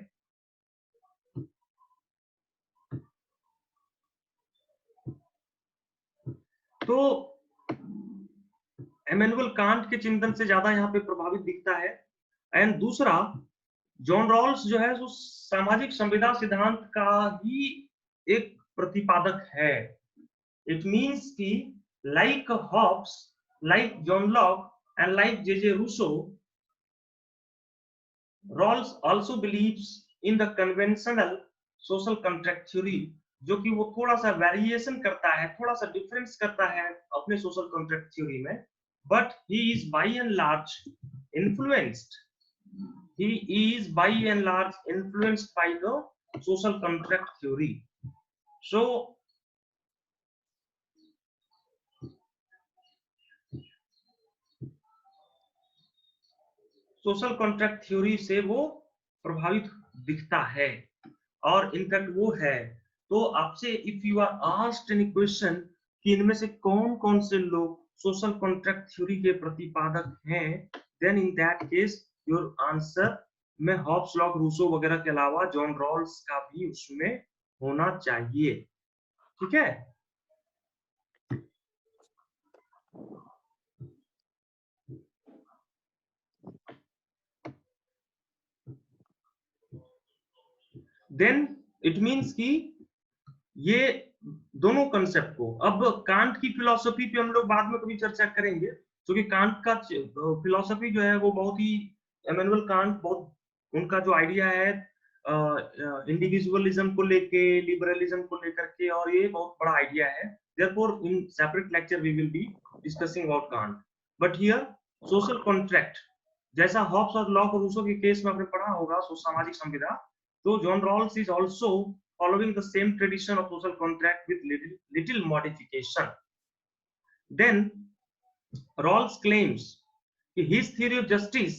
तो इमैनुअल कांट के चिंतन से ज्यादा यहाँ पे प्रभावित दिखता है। एंड दूसरा, जॉन रॉल्स जो है वो सामाजिक संविदा सिद्धांत का ही एक प्रतिपादक है। इट मीन्स कि like Hobbes, like John Locke and like J.J. Rousseau, Rawls also believes in the conventional social contract theory, जो कि वो थोड़ा सा वेरिएशन करता है, थोड़ा सा डिफरेंस करता है अपने सोशल कॉन्ट्रैक्ट थ्योरी में, but he is by and large influenced by the social contract theory. So social contract theory से वो प्रभावित दिखता है, और इनफैक्ट वो है। तो आपसे if you are asked any question कि इनमें से कौन कौन से लोग सोशल कॉन्ट्रैक्ट थ्योरी के प्रतिपादक हैं, then in that case your answer में हॉब्स, लॉक, रूसो वगैरह के अलावा जॉन रॉल्स का भी उसमें होना चाहिए। ठीक है? देन इट मीन्स कि ये दोनों कंसेप्ट को, अब कांट की फिलॉसफी पे हम लोग बाद में कभी चर्चा करेंगे, क्योंकि कांट का फिलॉसफी जो है वो बहुत ही, इमैनुअल कांट बहुत, उनका जो आइडिया है इंडिविजुअलिज्म को लेके, लिबरलिज्म को लेकर के, और ये बहुत बड़ा आइडिया है। Therefore in separate lecture we will be discussing about Kant, but here social contract, जैसा हॉब्स और लॉक और रूसो के केस में आपने पढ़ा होगा सामाजिक संविदा, तो John Rawls is also following the same tradition of social contract with little modification. Then Rawls claims कि his theory of justice,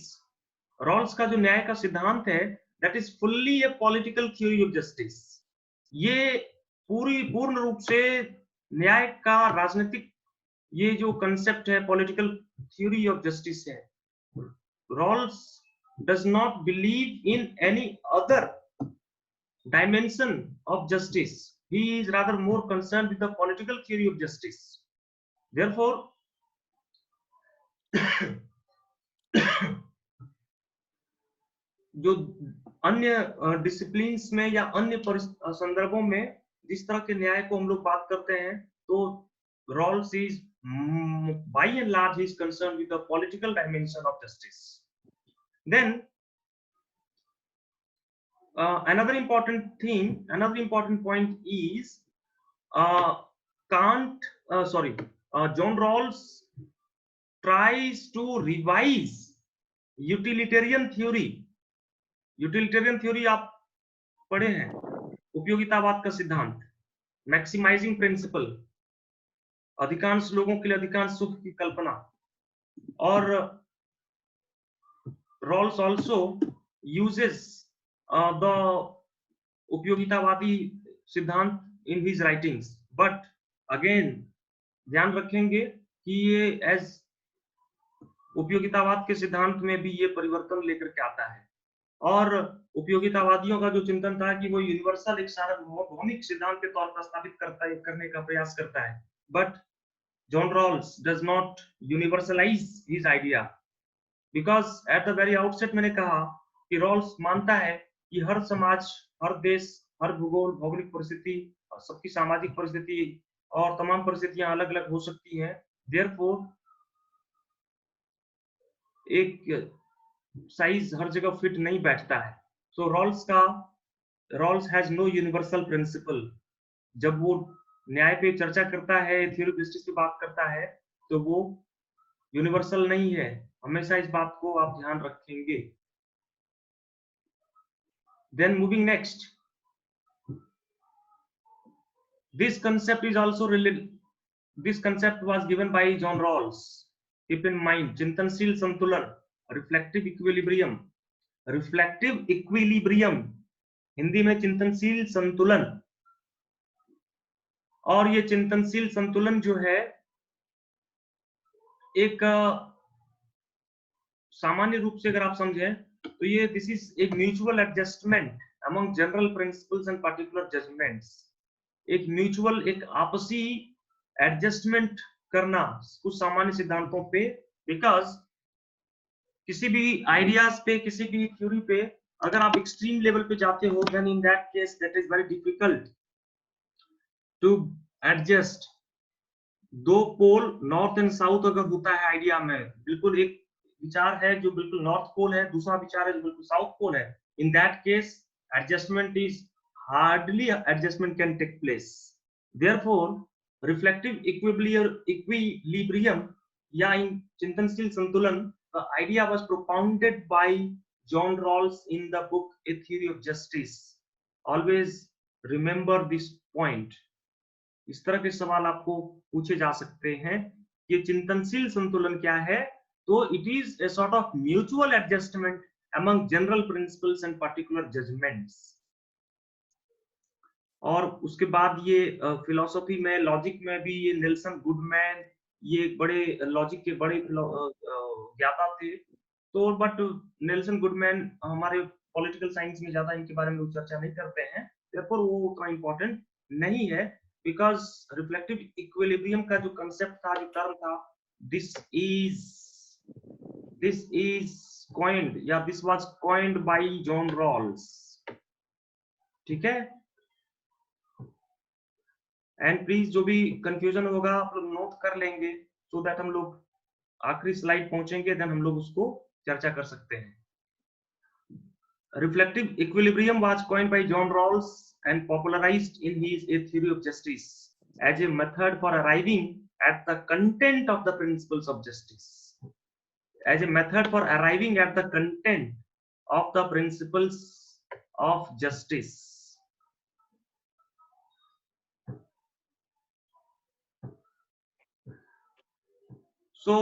Rawls का जो न्याय का सिद्धांत है, that is fully a political theory of justice. ये पूर्ण रूप से न्याय का राजनीतिक, ये जो कंसेप्ट है पॉलिटिकल थ्योरी ऑफ जस्टिस है। Rawls does not believe in any other dimension of justice. He is rather more concerned with the political theory of justice. Therefore जो अन्य डिसिप्लिन्स में या अन्य संदर्भों में जिस तरह के न्याय को हम लोग बात करते हैं, तो Rawls is by and large is concerned with the political dimension of justice. Then another important point is John Rawls tries to revise utilitarian theory. Utilitarian theory आप पढ़े हैं, उपयोगितावाद का सिद्धांत, मैक्सिमाइजिंग प्रिंसिपल, अधिकांश लोगों के लिए अधिकांश सुख की कल्पना, और Rawls also uses the उपयोगितावादी सिद्धांत in his writings, but again ध्यान रखेंगे कि ये एज उपयोगितावाद के सिद्धांत में भी ये परिवर्तन लेकर के आता है। और उपयोगितावादियों का जो चिंतन था कि वो यूनिवर्सल एक सार्वभौमिक सिद्धांत के तौर पर स्थापित करने का प्रयास करता है, but John Rawls does not universalize his idea because at the very outset मैंने कहा कि Rawls मानता है कि हर समाज, हर देश, हर भूगोल, भौगोलिक परिस्थिति, सबकी सामाजिक परिस्थिति और तमाम परिस्थितियां अलग अलग हो सकती हैं। Therefore एक साइज हर जगह फिट नहीं बैठता है। So Rawls has no universal principle। जब वो न्याय पे चर्चा करता है, थ्योरी ऑफ जस्टिस की बात करता है, तो वो यूनिवर्सल नहीं है। हमेशा इस बात को आप ध्यान रखेंगे। Then moving next, this concept is also related. This concept was given by John Rawls. Keep in mind, चिंतनशील संतुलन, reflective equilibrium, reflective equilibrium, Hindi में चिंतनशील संतुलन। और ये चिंतनशील संतुलन जो है एक सामान्य रूप से अगर आप समझें तो ये दिस इज एक mutual adjustment among general principles and particular judgements. एक म्यूचुअल, एक आपसी एडजस्टमेंट करना कुछ सामान्य सिद्धांतों पे, बिकॉज किसी भी आइडियाज पे, किसी भी थ्योरी पे अगर आप एक्सट्रीम लेवल पे जाते हो, then in that case that is very difficult to adjust. दो पोल नॉर्थ एंड साउथ अगर होता है आइडिया में, बिल्कुल एक विचार है जो बिल्कुल नॉर्थ पोल है, दूसरा विचार है जो बिल्कुल साउथ पोल है, in that case adjustment is hardly adjustment can take place. Therefore reflective equilibrium या इन चिंतनशील संतुलन, the idea was propounded by John Rawls in the book a theory of justice. Always remember this point. इस तरह के सवाल आपको पूछे जा सकते हैं कि चिंतनशील संतुलन क्या है, तो it is a sort of mutual adjustment among general principles and particular judgements. और उसके बाद ये फिलॉसफी में, लॉजिक में भी ये नेल्सन गुडमैन, ये बड़े लॉजिक के बड़े ज्ञाता थे। तो बट नेल्सन गुडमैन हमारे पॉलिटिकल साइंस में ज्यादा इनके बारे में चर्चा नहीं करते हैं, therefore वो उतना इम्पोर्टेंट नहीं है। बिकॉज रिफ्लेक्टिव इक्विलिब्रियम का जो कंसेप्ट था, जो टर्म था, दिस इज coined या this was coined by John Rawls. ठीक है, एंड प्लीज जो भी कंफ्यूजन होगा आप लोग नोट कर लेंगे, सो दैट हम लोग आखिरी स्लाइड पहुंचेंगे, देन हम लोग उसको चर्चा कर सकते हैं। Reflective equilibrium was coined by John Rawls and popularized in his A Theory of Justice as a method for arriving at the content of the principles of justice. As a method for arriving at the content of the principles of justice. So,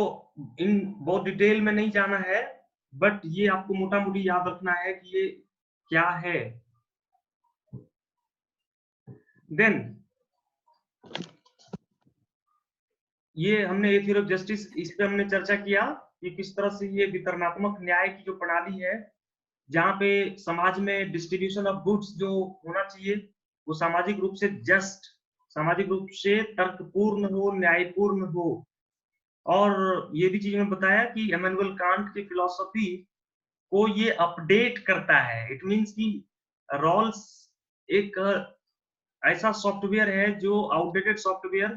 in बहुत detail में नहीं जाना है, but ये आपको मोटा मोटी याद रखना है कि ये क्या है। देन ये हमने ए थ्योरी ऑफ जस्टिस, इस पे हमने चर्चा किया कि किस तरह से ये वितरणात्मक न्याय की जो प्रणाली है, जहां पे समाज में डिस्ट्रीब्यूशन ऑफ गुड्स जो होना चाहिए वो सामाजिक रूप से जस्ट, सामाजिक रूप से तर्कपूर्ण हो, न्यायपूर्ण हो। और ये भी चीज मैंने बताया कि इमैनुअल कांट की फिलॉसफी को ये अपडेट करता है। इट मींस कि रॉल्स एक ऐसा सॉफ्टवेयर है जो आउटडेटेड सॉफ्टवेयर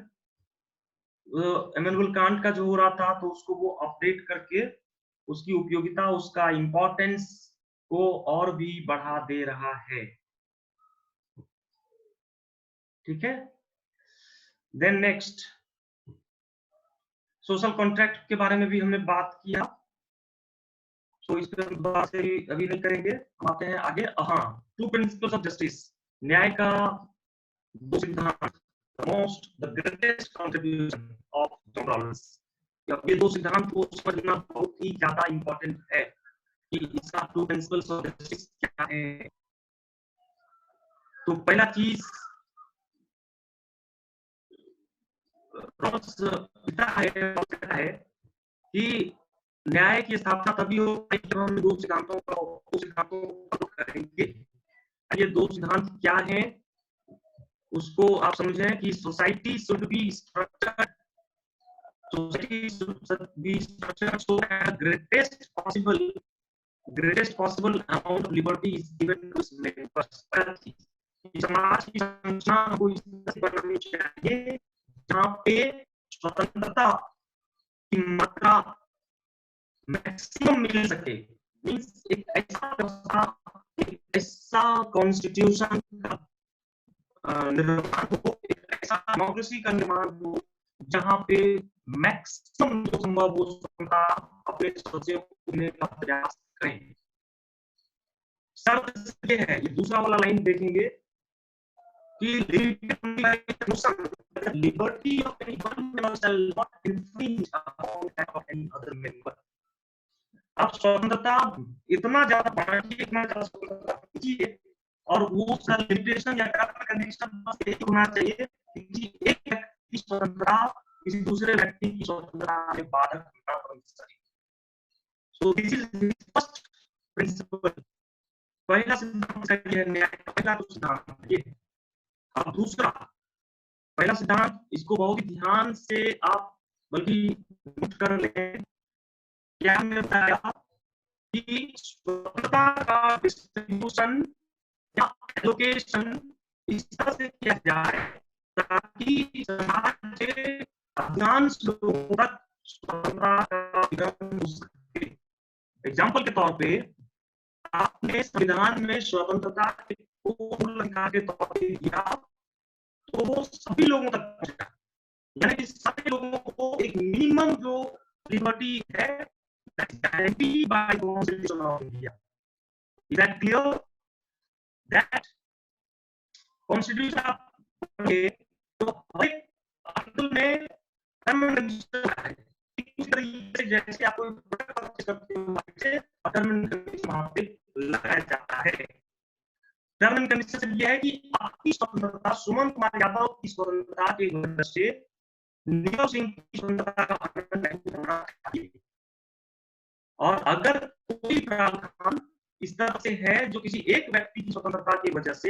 इमैनुअल कांट का जो हो रहा था, तो उसको वो अपडेट करके उसकी उपयोगिता, उसका इंपॉर्टेंस को और भी बढ़ा दे रहा है। ठीक है, देन नेक्स्ट सोशल कॉन्ट्रैक्ट के बारे में भी हमने बात किया, तो इस पर बात से अभी नहीं करेंगे, हम आते हैं आगे। हाँ, टू प्रिंसिपल्स ऑफ जस्टिस, न्याय का दो सिद्धांत, the greatest contribution of John Rawls. ये दो सिद्धांत को समझना बहुत ही ज्यादा इंपॉर्टेंट है। कि इसका 2 प्रिंसिपल्स ऑफ जस्टिस क्या है। तो पहला चीज रॉल्स कहता है कि न्याय की स्थापना तभी होगी जब हम दो सिद्धांतों को करेंगे। ये 2 सिद्धांत क्या हैं उसको आप समझें कि society should be structured so that greatest possible amount of liberty is given to its members। समाज की संरचना को इस तरह से बनानी चाहिए जहाँ पे स्वतंत्रता की मात्रा मैक्सिमम मिल सके। मींस एक ऐसा कॉन्स्टिट्यूशन का निर्माण हो, एक ऐसा डेमोक्रेसी का निर्माण हो जहाँ पे मैक्सिमम जो संभव हो स्वतंत्रता अपने सोचे उन्हें का प्रयास करें। शर्त ये है, ये दूसरा वाला लाइन देखेंगे कि liberty of any one member shall not infringe upon that of any other member. अब स्वतंत्रता इतना ज्यादा बांटिए, इतना ज्यादा स्वतंत्रता कीजिए और वो उसका लिमिटेशन या कंडीशन बस एक होना चाहिए कि एक व्यक्ति की स्वतंत्रता किसी दूसरे व्यक्ति की स्वतंत्रता में बाधक ना बन सके। So this is first principle. पहला सिद्धांत ये है न्याय, पहला तो सिद्धांत ये। अब दूसरा, पहला सिद्धांत इसको बहुत ही ध्यान से आप बल्कि नोट कर लें। क्या हमने बताया कि स्वतंत्रता का डिस्ट्रीब्यूशन या एलोकेशन इस तरह से किया जाए ताकि समाज के अधिकांश लोगों तक स्वतंत्रता का अधिकार हो सके। एग्जाम्पल के तौर पे आपने संविधान में स्वतंत्रता को मूल अधिकार के तौर पे दिया तो वो सभी लोगों तक पहुंचेगा, यानी कि सभी लोगों को एक मिनिमम जो लिबर्टी है that is guaranteed by the Constitution of India. Is that clear? That Constitution तो हर एक आर्टिकल में टर्म एंड कंडीशन है। इस तरीके से जैसे आप कोई प्रोडक्ट परचेज करते हो वैसे टर्म एंड कंडीशन वहां पे लगाया जाता है। टर्म एंड कंडीशन ये है कि आपकी स्वतंत्रता, सुमन कुमार यादव की स्वतंत्रता की वजह से नीरव सिंह की स्वतंत्रता का हनन नहीं होना चाहिए। और अगर कोई प्रावधान इस तरह से है जो किसी एक व्यक्ति की स्वतंत्रता की वजह से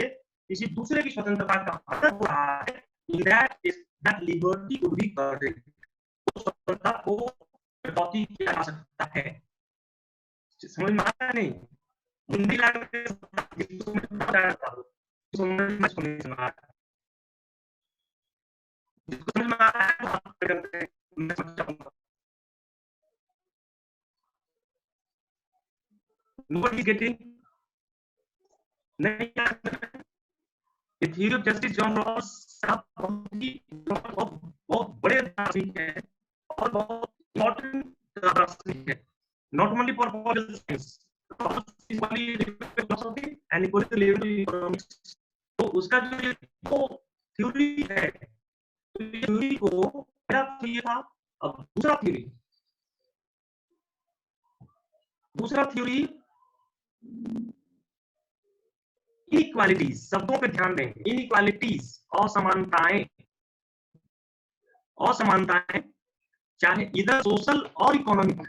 किसी दूसरे की स्वतंत्रता का हनन हो रहा है, that liberty could be curtailed। तो स्वतंत्रता को कटौती किया जा सकता है। समझ में आता है? नहीं हिंदी लैंग्वेज समझ में आता है। Nobody is getting नहीं। The theory of justice John Rawls बहुत बड़े दार्शनिक हैं और बहुत इम्पोर्टेंट दार्शनिक हैं, not only for political science, philosophy and political economics। तो उसका जो थ्योरी है, थ्योरी को पहला थ्योरी था। अब दूसरा थ्योरी इनइक्वालिटीज, शब्दों पे ध्यान दें। इनइक्वालिटीज, असमानताएं चाहे इधर सोशल और इकोनॉमिक,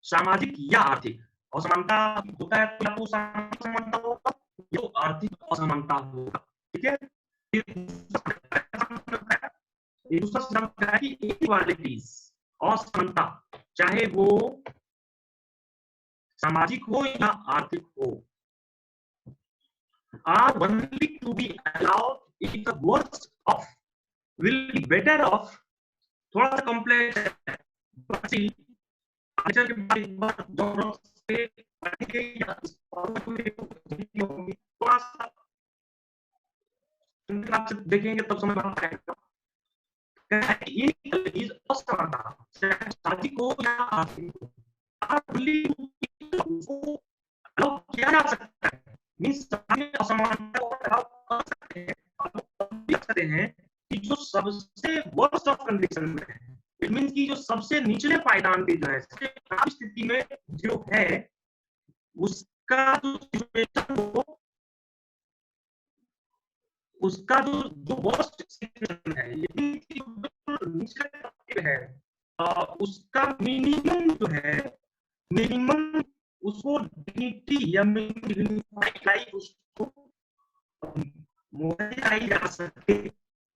सामाजिक या आर्थिक असमानता होता है तो या तो समानता होगा या आर्थिक असमानता होगा। ठीक है, दूसरा सिद्धांत है कि इनइक्वालिटीज, असमानता चाहे वो सामाजिक हो या आर्थिक हो, are only to be allowed if the worst off will be better off। थोड़ा सा कॉम्प्लेक्स है, थोड़ा सा देखेंगे तब समझ में आएगा। असमानता सामाजिक हो या आर्थिक हो, किया जा सकता है। असमानता को सकते हैं कि जो सबसे वर्स्ट ऑफ कंडीशन में है, इट मींस कि जो सबसे निचले पायदान पे जो है, खराब स्थिति में जो है उसका जो सिचुएशन हो, उसका जो वर्स्ट सिचुएशन है, यदि बिल्कुल है, उसका मिनिमम जो है, मिनिमम उसको डिग्निटी या मिनिमम लाइफ उसको मुहैया जा सके।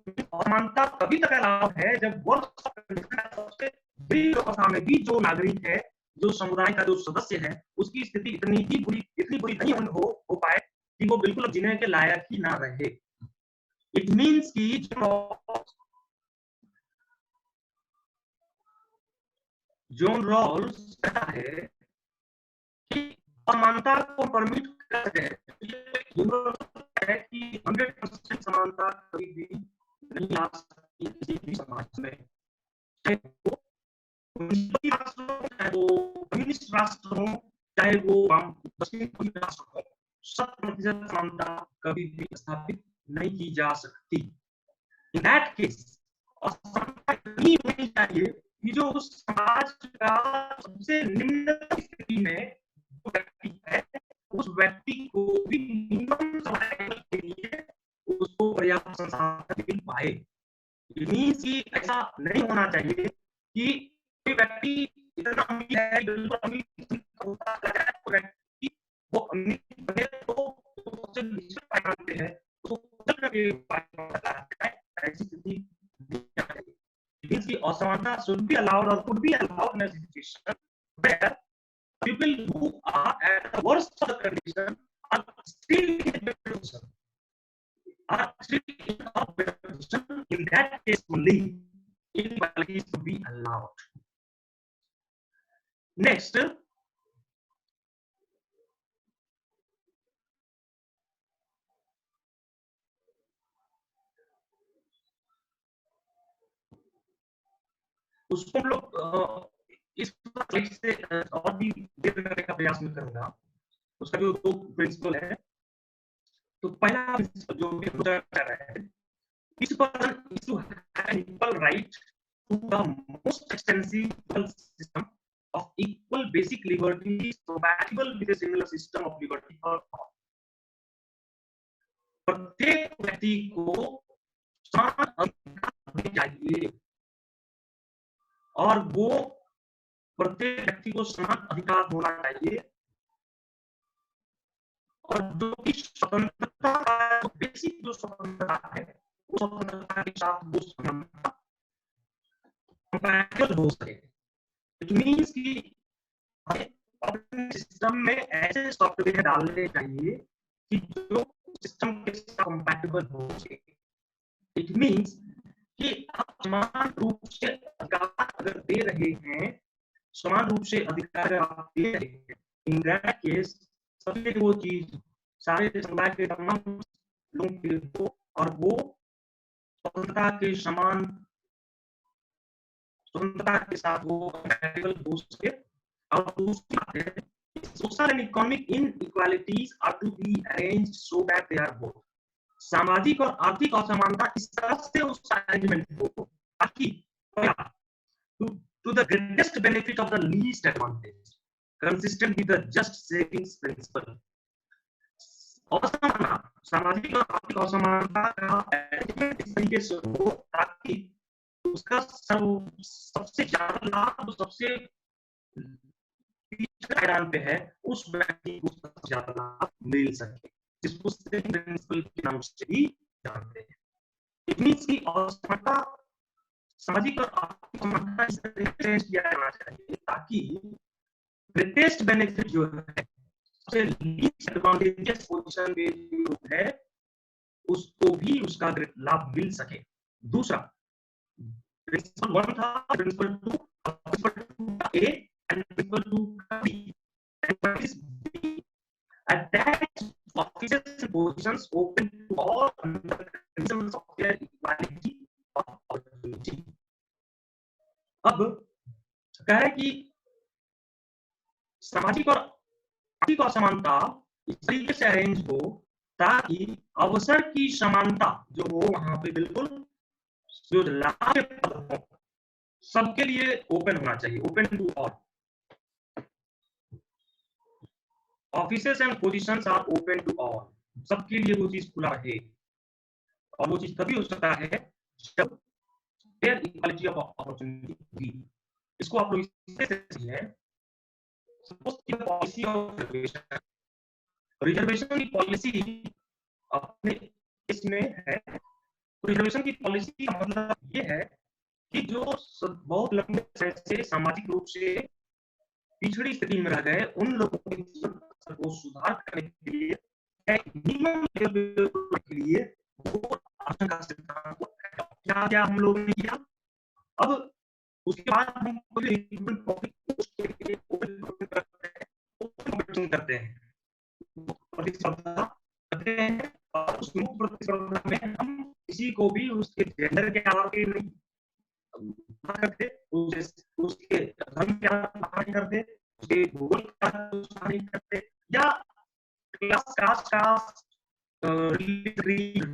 असमानता तभी तक अलाव है जब वर्ष सबसे गरीब अवस्था में भी जो नागरिक है, जो समुदाय का जो सदस्य है, उसकी स्थिति इतनी बुरी नहीं हो पाए कि वो बिल्कुल जीने के लायक ही ना रहे। इट मीन्स कि जॉन रॉल्स कहता है कि समानता को परमिट करते हैं कि 100% समानता कभी भी नहीं आ सकती किसी भी समाज में, चाहे वो कम्युनिस्ट राष्ट्र हो, चाहे वो पश्चिमी राष्ट्र हो, 100% समानता कभी भी स्थापित नहीं की जा सकती। इन दैट केस असमानता नहीं होनी चाहिए कि जो उस समाज का सबसे निम्न स्थिति में व्यक्ति है, उस व्यक्ति को भी मिनिमम सर्वाइवल के लिए उसको पर्याप्त संसाधन मिल पाए। कि ऐसा नहीं होना चाहिए कि कोई व्यक्ति इतना अमीर है, बिल्कुल अमीर होता है, व्यक्ति वो अमीर बने तो सबसे निचले पायदान पे है, ऐसी स्थिति means the असमानता should be allowed or could be allowed in a situation where people who are at the worst of the condition are still in a better position. In that case only inequality is to be allowed. Next, उसको हम लोग इस slide से और भी देर करने का प्रयास में करूंगा। उसका जो दो प्रिंसिपल है, तो पहला प्रिंसिपल जो हम कर रहे हैं, each person is to have an equal right to the most extensive system of equal basic liberties compatible with a similar system of liberty for all. प्रत्येक व्यक्ति को समान अधिकार होने चाहिए और वो प्रत्येक व्यक्ति को समान अधिकार होना चाहिए, और जो कि स्वतंत्रता का बेसिक जो स्वतंत्रता है, उस स्वतंत्रता के साथ वो समानता कंपैटिबल हो सके। इट मींस कि अपने सिस्टम में ऐसे सॉफ्टवेयर डालने चाहिए कि जो सिस्टम के साथ कंपैटिबल हो सके। इट मींस कि आप समान रूप से अधिकार अगर दे रहे हैं, समान रूप से अधिकार आप दे रहे हैं, इन दैट केस सभी वो चीज सारे समुदाय के तमाम लोगों के लिए और वो स्वतंत्रता के समान स्वतंत्रता के साथ वो कंपैटिबल हो सके। और दूसरी बात है, social and economic inequalities are to be arranged so that they are both. सामाजिक और आर्थिक असमानता इस तरह से उस अरेंजमेंट हो ताकि to the greatest benefit of the least advantage, consistent with the just savings principle. सामाजिक और आर्थिक असमानता का अरेंजमेंट इस तरीके से हो ताकि उसका सबसे ज्यादा लाभ सबसे पायदान पे है उस व्यक्ति को सबसे ज्यादा लाभ मिल सके, जिसको प्रिंसिपल के नाम से भी जानते हैं। इट मींस कि असमानता सामाजिक और आर्थिक असमानता इस तरह से किया जाना चाहिए ताकि ग्रेटेस्ट बेनिफिट जो है, सबसे लीस्ट एडवांटेजेस पोजीशन में जो है, उसको भी उसका लाभ मिल सके। दूसरा प्रिंसिपल 1 था, principle 2, principle 2 A and principle 2 B, and what is B? Attach offices and positions open to all under the principles of their equality of opportunity. अब कह रहे कि सामाजिक और आर्थिक असमानता इस तरीके से अरेंज हो ताकि अवसर की समानता जो हो वहां पे बिल्कुल जो लाभ सबके लिए ओपन होना चाहिए, open to all. Offices and positions are open to all, सबके लिए वो चीज खुला रहे, और वो चीज तभी हो सकता है जब फेयर इक्वालिटी ऑफ अपॉर्चुनिटी भी। इसको आप लोग इस तरह से समझिए, सपोज की पॉलिसी ऑफ रिजर्वेशन की पॉलिसी अपने इसमें है, तो रिजर्वेशन की पॉलिसी का मतलब ये है कि जो बहुत लंबे समय से सामाजिक रूप से पिछड़ी स्थिति में रह गए उन लोगों के जीवन स्तर को सुधार करने के लिए, मिनिमम लेवल के लिए वो आरक्षण का सिद्धांत क्या क्या हम लोगों ने किया। अब उसके बाद हम रिक्रूटमेंट करते हैं, प्रतिस्पर्धा करते हैं, और उस मुक्त प्रतिस्पर्धा में हम किसी को भी उसके जेंडर के आधार पर नहीं करते, उसके धर्म के आधार पर नहीं करते, उसके भूगोल के आधार पर नहीं करते, या क्लास कास्ट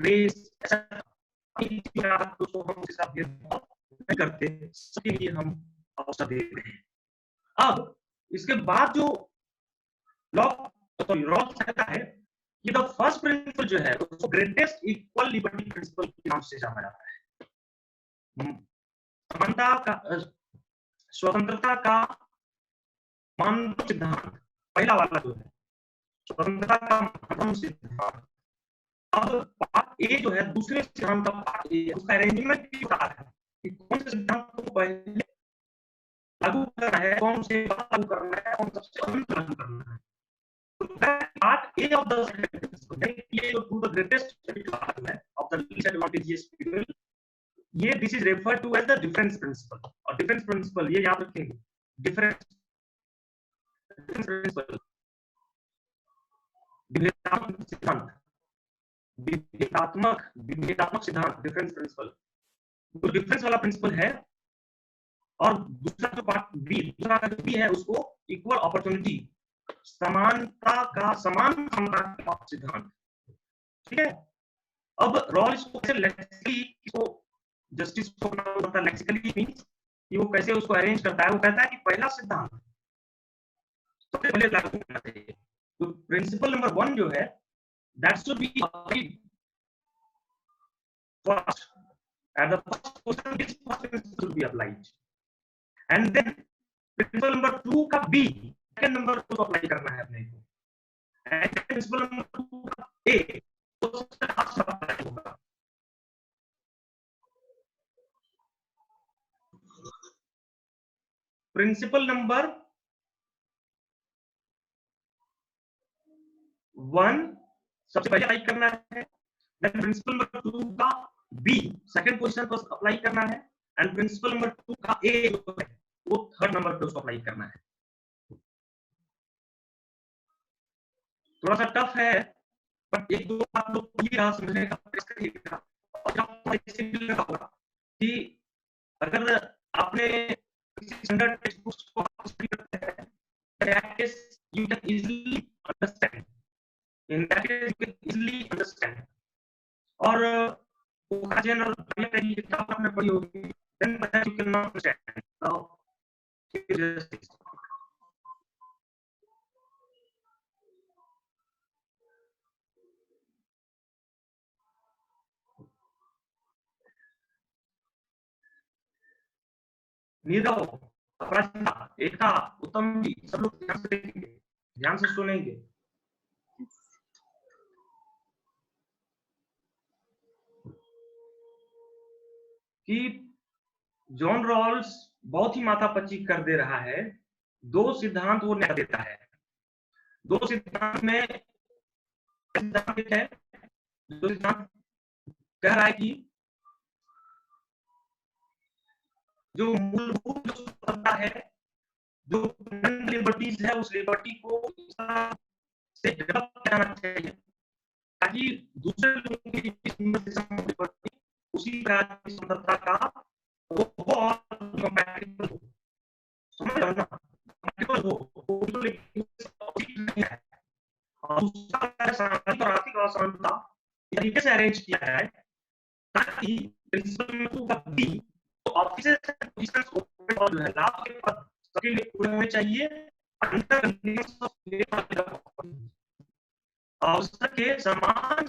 रेस उसको हम इसका भेदभाव नहीं करते, सबके लिए हम अवसर देते हैं। अब इसके बाद जो लॉ कहता है कि द फर्स्ट प्रिंसिपल जो है उसको ग्रेटेस्ट इक्वल लिबर्टी प्रिंसिपल के नाम से जाना जाता है। समानता का, स्वतंत्रता का मानव सिद्धांत, पहला वाला जो है स्वतंत्रता का मानव सिद्धांत। अब पार्ट ए जो है दूसरे सिद्धांत का पार्ट ए, उसका अरेंजमेंट भी बता है कि कौन से सिद्धांत को पहले लागू करना है, कौन से लागू करना है, कौन सबसे अंत लागू करना है। Part A of the greatest of the least advantageous people, ये this is referred to as the difference principle. और डिफरेंस प्रिंसिपल ये याद रखेंगे, डिफरेंस प्रिंसिपल सिद्धांत, विभेदात्मक सिद्धांत, डिफरेंस प्रिंसिपल। तो डिफरेंस वाला प्रिंसिपल है, और दूसरा जो पार्ट बी, दूसरा का जो बी है उसको इक्वल अपॉर्चुनिटी, समानता का सिद्धांत। ठीक है। अब रॉल इसको कैसे लेक्सिकली, इसको जस्टिस को मतलब लेक्सिकली मींस कि वो कैसे उसको अरेंज करता है। वो कहता है कि पहला सिद्धांत तो पहले लागू करना चाहिए। तो प्रिंसिपल नंबर 1 जो है that should be applied first, at the first question this first principle should be applied, and then principle number 2 का B second number को अप्लाई करना है अपने को, and principle number 2 का A तो सबसे लास्ट अप्लाई होगा। प्रिंसिपल नंबर 1 सबसे पहले अप्लाई करना है, देन प्रिंसिपल नंबर 2 का बी सेकंड पोजीशन पर अप्लाई करना है, एंड प्रिंसिपल नंबर 2 का ए जो है वो थर्ड नंबर पे उसको अप्लाई करना है। थोड़ा सा टफ है, बट एक दो बात लोग क्लियर समझने का प्रयास करिएगा। और इससे मिलेगा होगा कि अगर आपने किसी स्टैंडर्ड टेक्स्ट बुक्स को स्टडी करते हैं, that is you can easily understand, in that case you can easily understand, और वो जनरल पहले किताब आपने पढ़ी होगी, then you can understand now justice। Nirav, अपराजिता, एकता, उत्तम जी सब लोग ध्यान से देखेंगे, ध्यान से सुनेंगे। कि जॉन रॉल्स बहुत ही माथापच्ची कर दे रहा है। 2 सिद्धांत वो नया देता है। 2 सिद्धांत में सिद्धांत है, 2 सिद्धांत कह रहा है कि जो मूलभूत जो स्वतंत्रता है, जो लिबर्टीज है, उस लिबर्टी को से डेवलप करना चाहिए ताकि दूसरे लोगों की लिबर्टी उसी प्रकार की स्वतंत्रता का वो और कंपैटिबल हो, समझ रहे हो ना, कंपैटिबल हो, वो तो लेकिन नहीं है। और उसका सामाजिक और आर्थिक असमानता तरीके से अरेंज किया है ताकि प्रिंसिपल में तो बी तो ऑफिसेस पोजीशंस ओपन और जो है लाभ के पद सबके लिए पूरे होने चाहिए, under conditions of अवसर के समान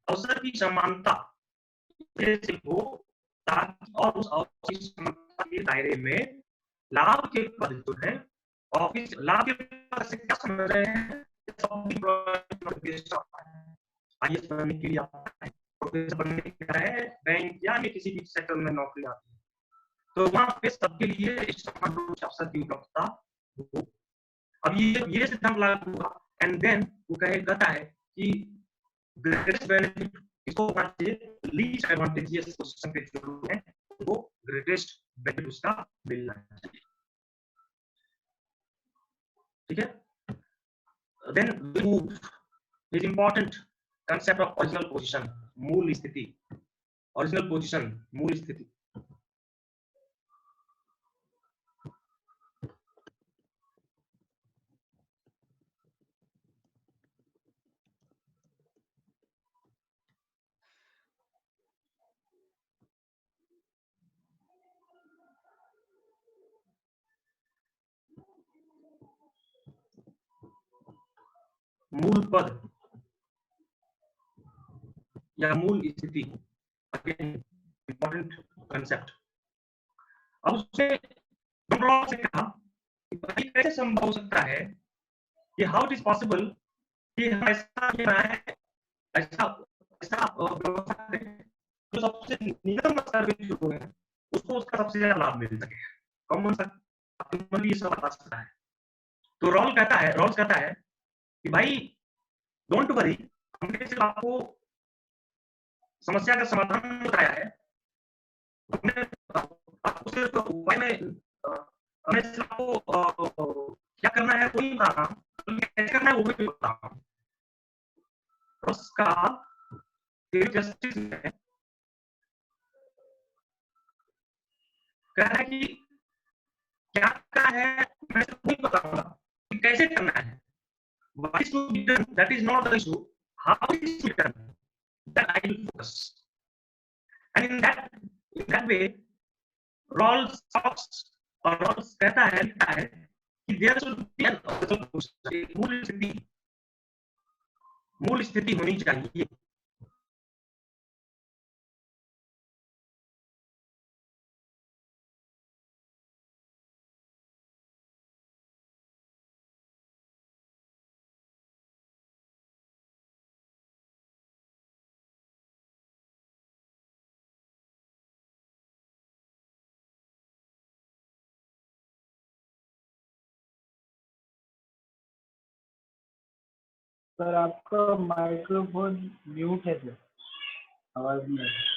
अवसर की समानता जैसे हो ताकि और उस अवसर की समानता के दायरे में लाभ के पद जो है ऑफिस लाभ के पद से क्या समझ रहे हैं आईएएस बनने के लिए आता है, प्रोफेसर बनने के लिए है, बैंक या किसी भी सेक्टर में नौकरी आती है, तो वहां पे सबके लिए समान रूप से अवसर की उपलब्धता हो। अब ये सिद्धांत लागू हुआ एंड देन वो कहता है कि ग्रेटेस्ट बेनिफिट इसको होना चाहिए, लीस्ट एडवांटेजियस पोजीशन पे जो लोग हैं वो ग्रेटेस्ट बेनिफिट उसका मिलना चाहिए। ठीक है, then is important concept of original position, मूल स्थिति, ओरिजिनल पोजीशन मूल स्थिति। मूल पद या मूल स्थिति, अगेन इंपॉर्टेंट कंसेप्ट। अब उसने से कहा कि भाई कैसे संभव हो सकता है कि हाउ इट इज पॉसिबल कि हम ऐसा बनाए, ऐसा ऐसा व्यवस्था करें जो सबसे निम्न स्तर पे जो है उसको उसका सबसे ज्यादा लाभ मिल सके। कॉमन सा ये सब बता सकता है। तो रॉल्स कहता है कि भाई डोंट वरी, हमने सिर्फ आपको समस्या का समाधान बताया है, हमने आपको सिर्फ उपाय में हमें सिर्फ आपको क्या करना है वो नहीं बताना, कैसे करना है वो भी बताना। उसका जस्टिस में कह रहा है कि क्या करना है मैं सिर्फ नहीं बताऊंगा कि कैसे करना है। What is to be done, that is not the issue. How it is to be done, that I will focus. And in that way, Rawls talks or Rawls कहता है कि there should be an original position, मूल स्थिति होनी चाहिए। Sir आपका microphone mute है sir, आवाज नहीं आ रही।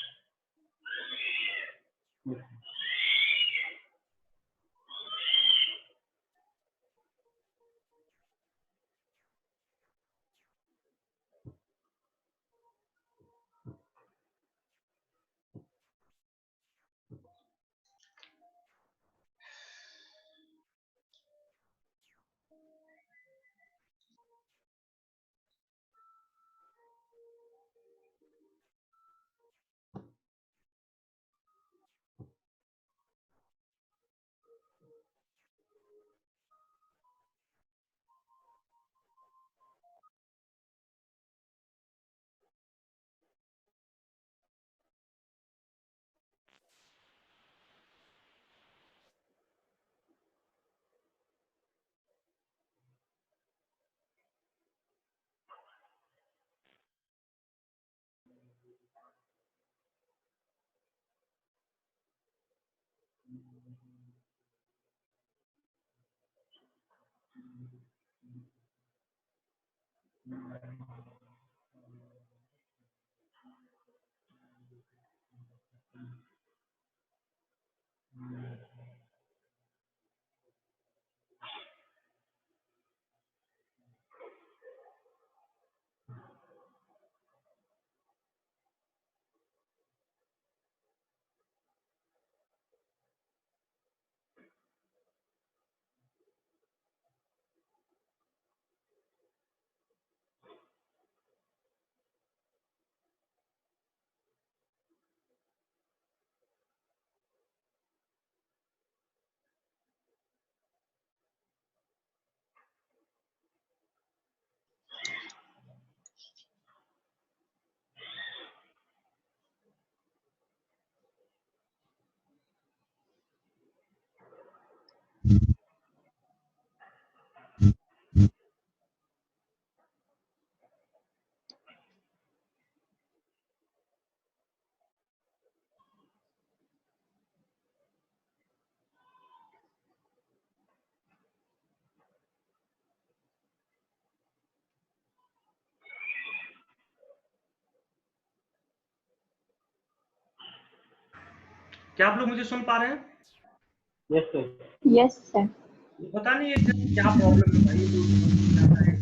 क्या आप लोग मुझे सुन पा रहे हैं? Yes sir. Yes sir. पता नहीं है क्या प्रॉब्लम है भाई, तो समझ नहीं आता है।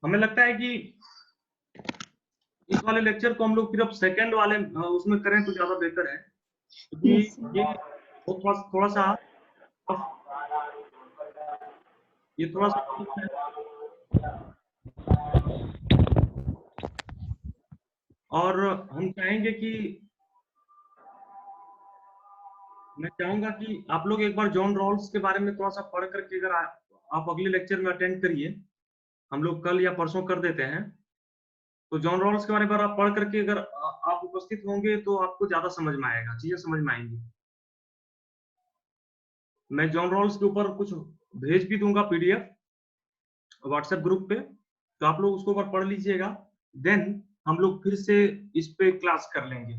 हमें लगता है कि इस वाले लेक्चर को हम लोग फिर अब सेकंड वाले उसमें करें तो ज्यादा बेहतर है, क्योंकि Yes, sir. ये थोड़ा सा ये थोड़ा सा और हम चाहेंगे कि मैं चाहूंगा कि आप लोग एक बार जॉन रॉल्स के बारे में थोड़ा सा पढ़ करके अगर आप अगले लेक्चर में अटेंड करिए, हम लोग कल या परसों कर देते हैं। तो जॉन रॉल्स के बारे में आप पढ़ करके अगर आप उपस्थित होंगे तो आपको ज्यादा समझ में आएगा, चीजें समझ में आएंगी। मैं जॉन रॉल्स के ऊपर कुछ भेज भी दूंगा पीडीएफ व्हाट्सएप ग्रुप पे, तो आप लोग उसको ऊपर पढ़ लीजिएगा। देन हम लोग फिर से इस पे क्लास कर लेंगे,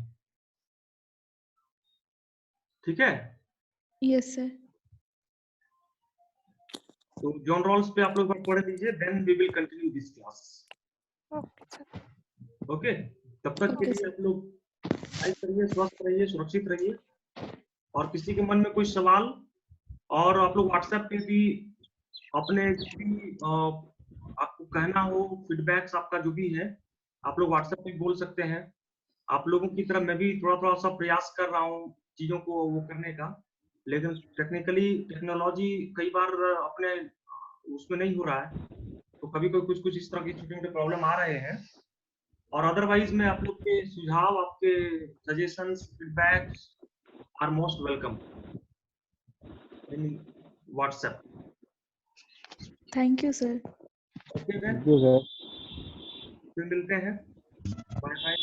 ठीक है? Yes sir. तो जॉन रॉल्स पे आप लोग पढ़ लीजिए, then we will continue this class. Okay, तब तक के Okay, लिए आप लोग लाइक करिए, स्वस्थ रहिए, सुरक्षित रहिए। और किसी के मन में कोई सवाल, और आप लोग व्हाट्सएप पे भी अपने जो भी आपको कहना हो, फीडबैक्स आपका जो भी है, आप लोग व्हाट्सएप पे बोल सकते हैं। आप लोगों की तरह मैं भी थोड़ा सा प्रयास कर रहा हूँ चीजों को वो करने का, लेकिन टेक्नोलॉजी कई बार अपने उसमें नहीं हो रहा है, तो कभी कोई कुछ इस तरह की छोटे-मोटे प्रॉब्लम आ रहे हैं। और अदरवाइज मैं आप लोग के सुझाव, आपके suggestions, feedbacks are most welcome in WhatsApp. Thank you sir. Okay then, sir. फिर मिलते हैं। Bye bye.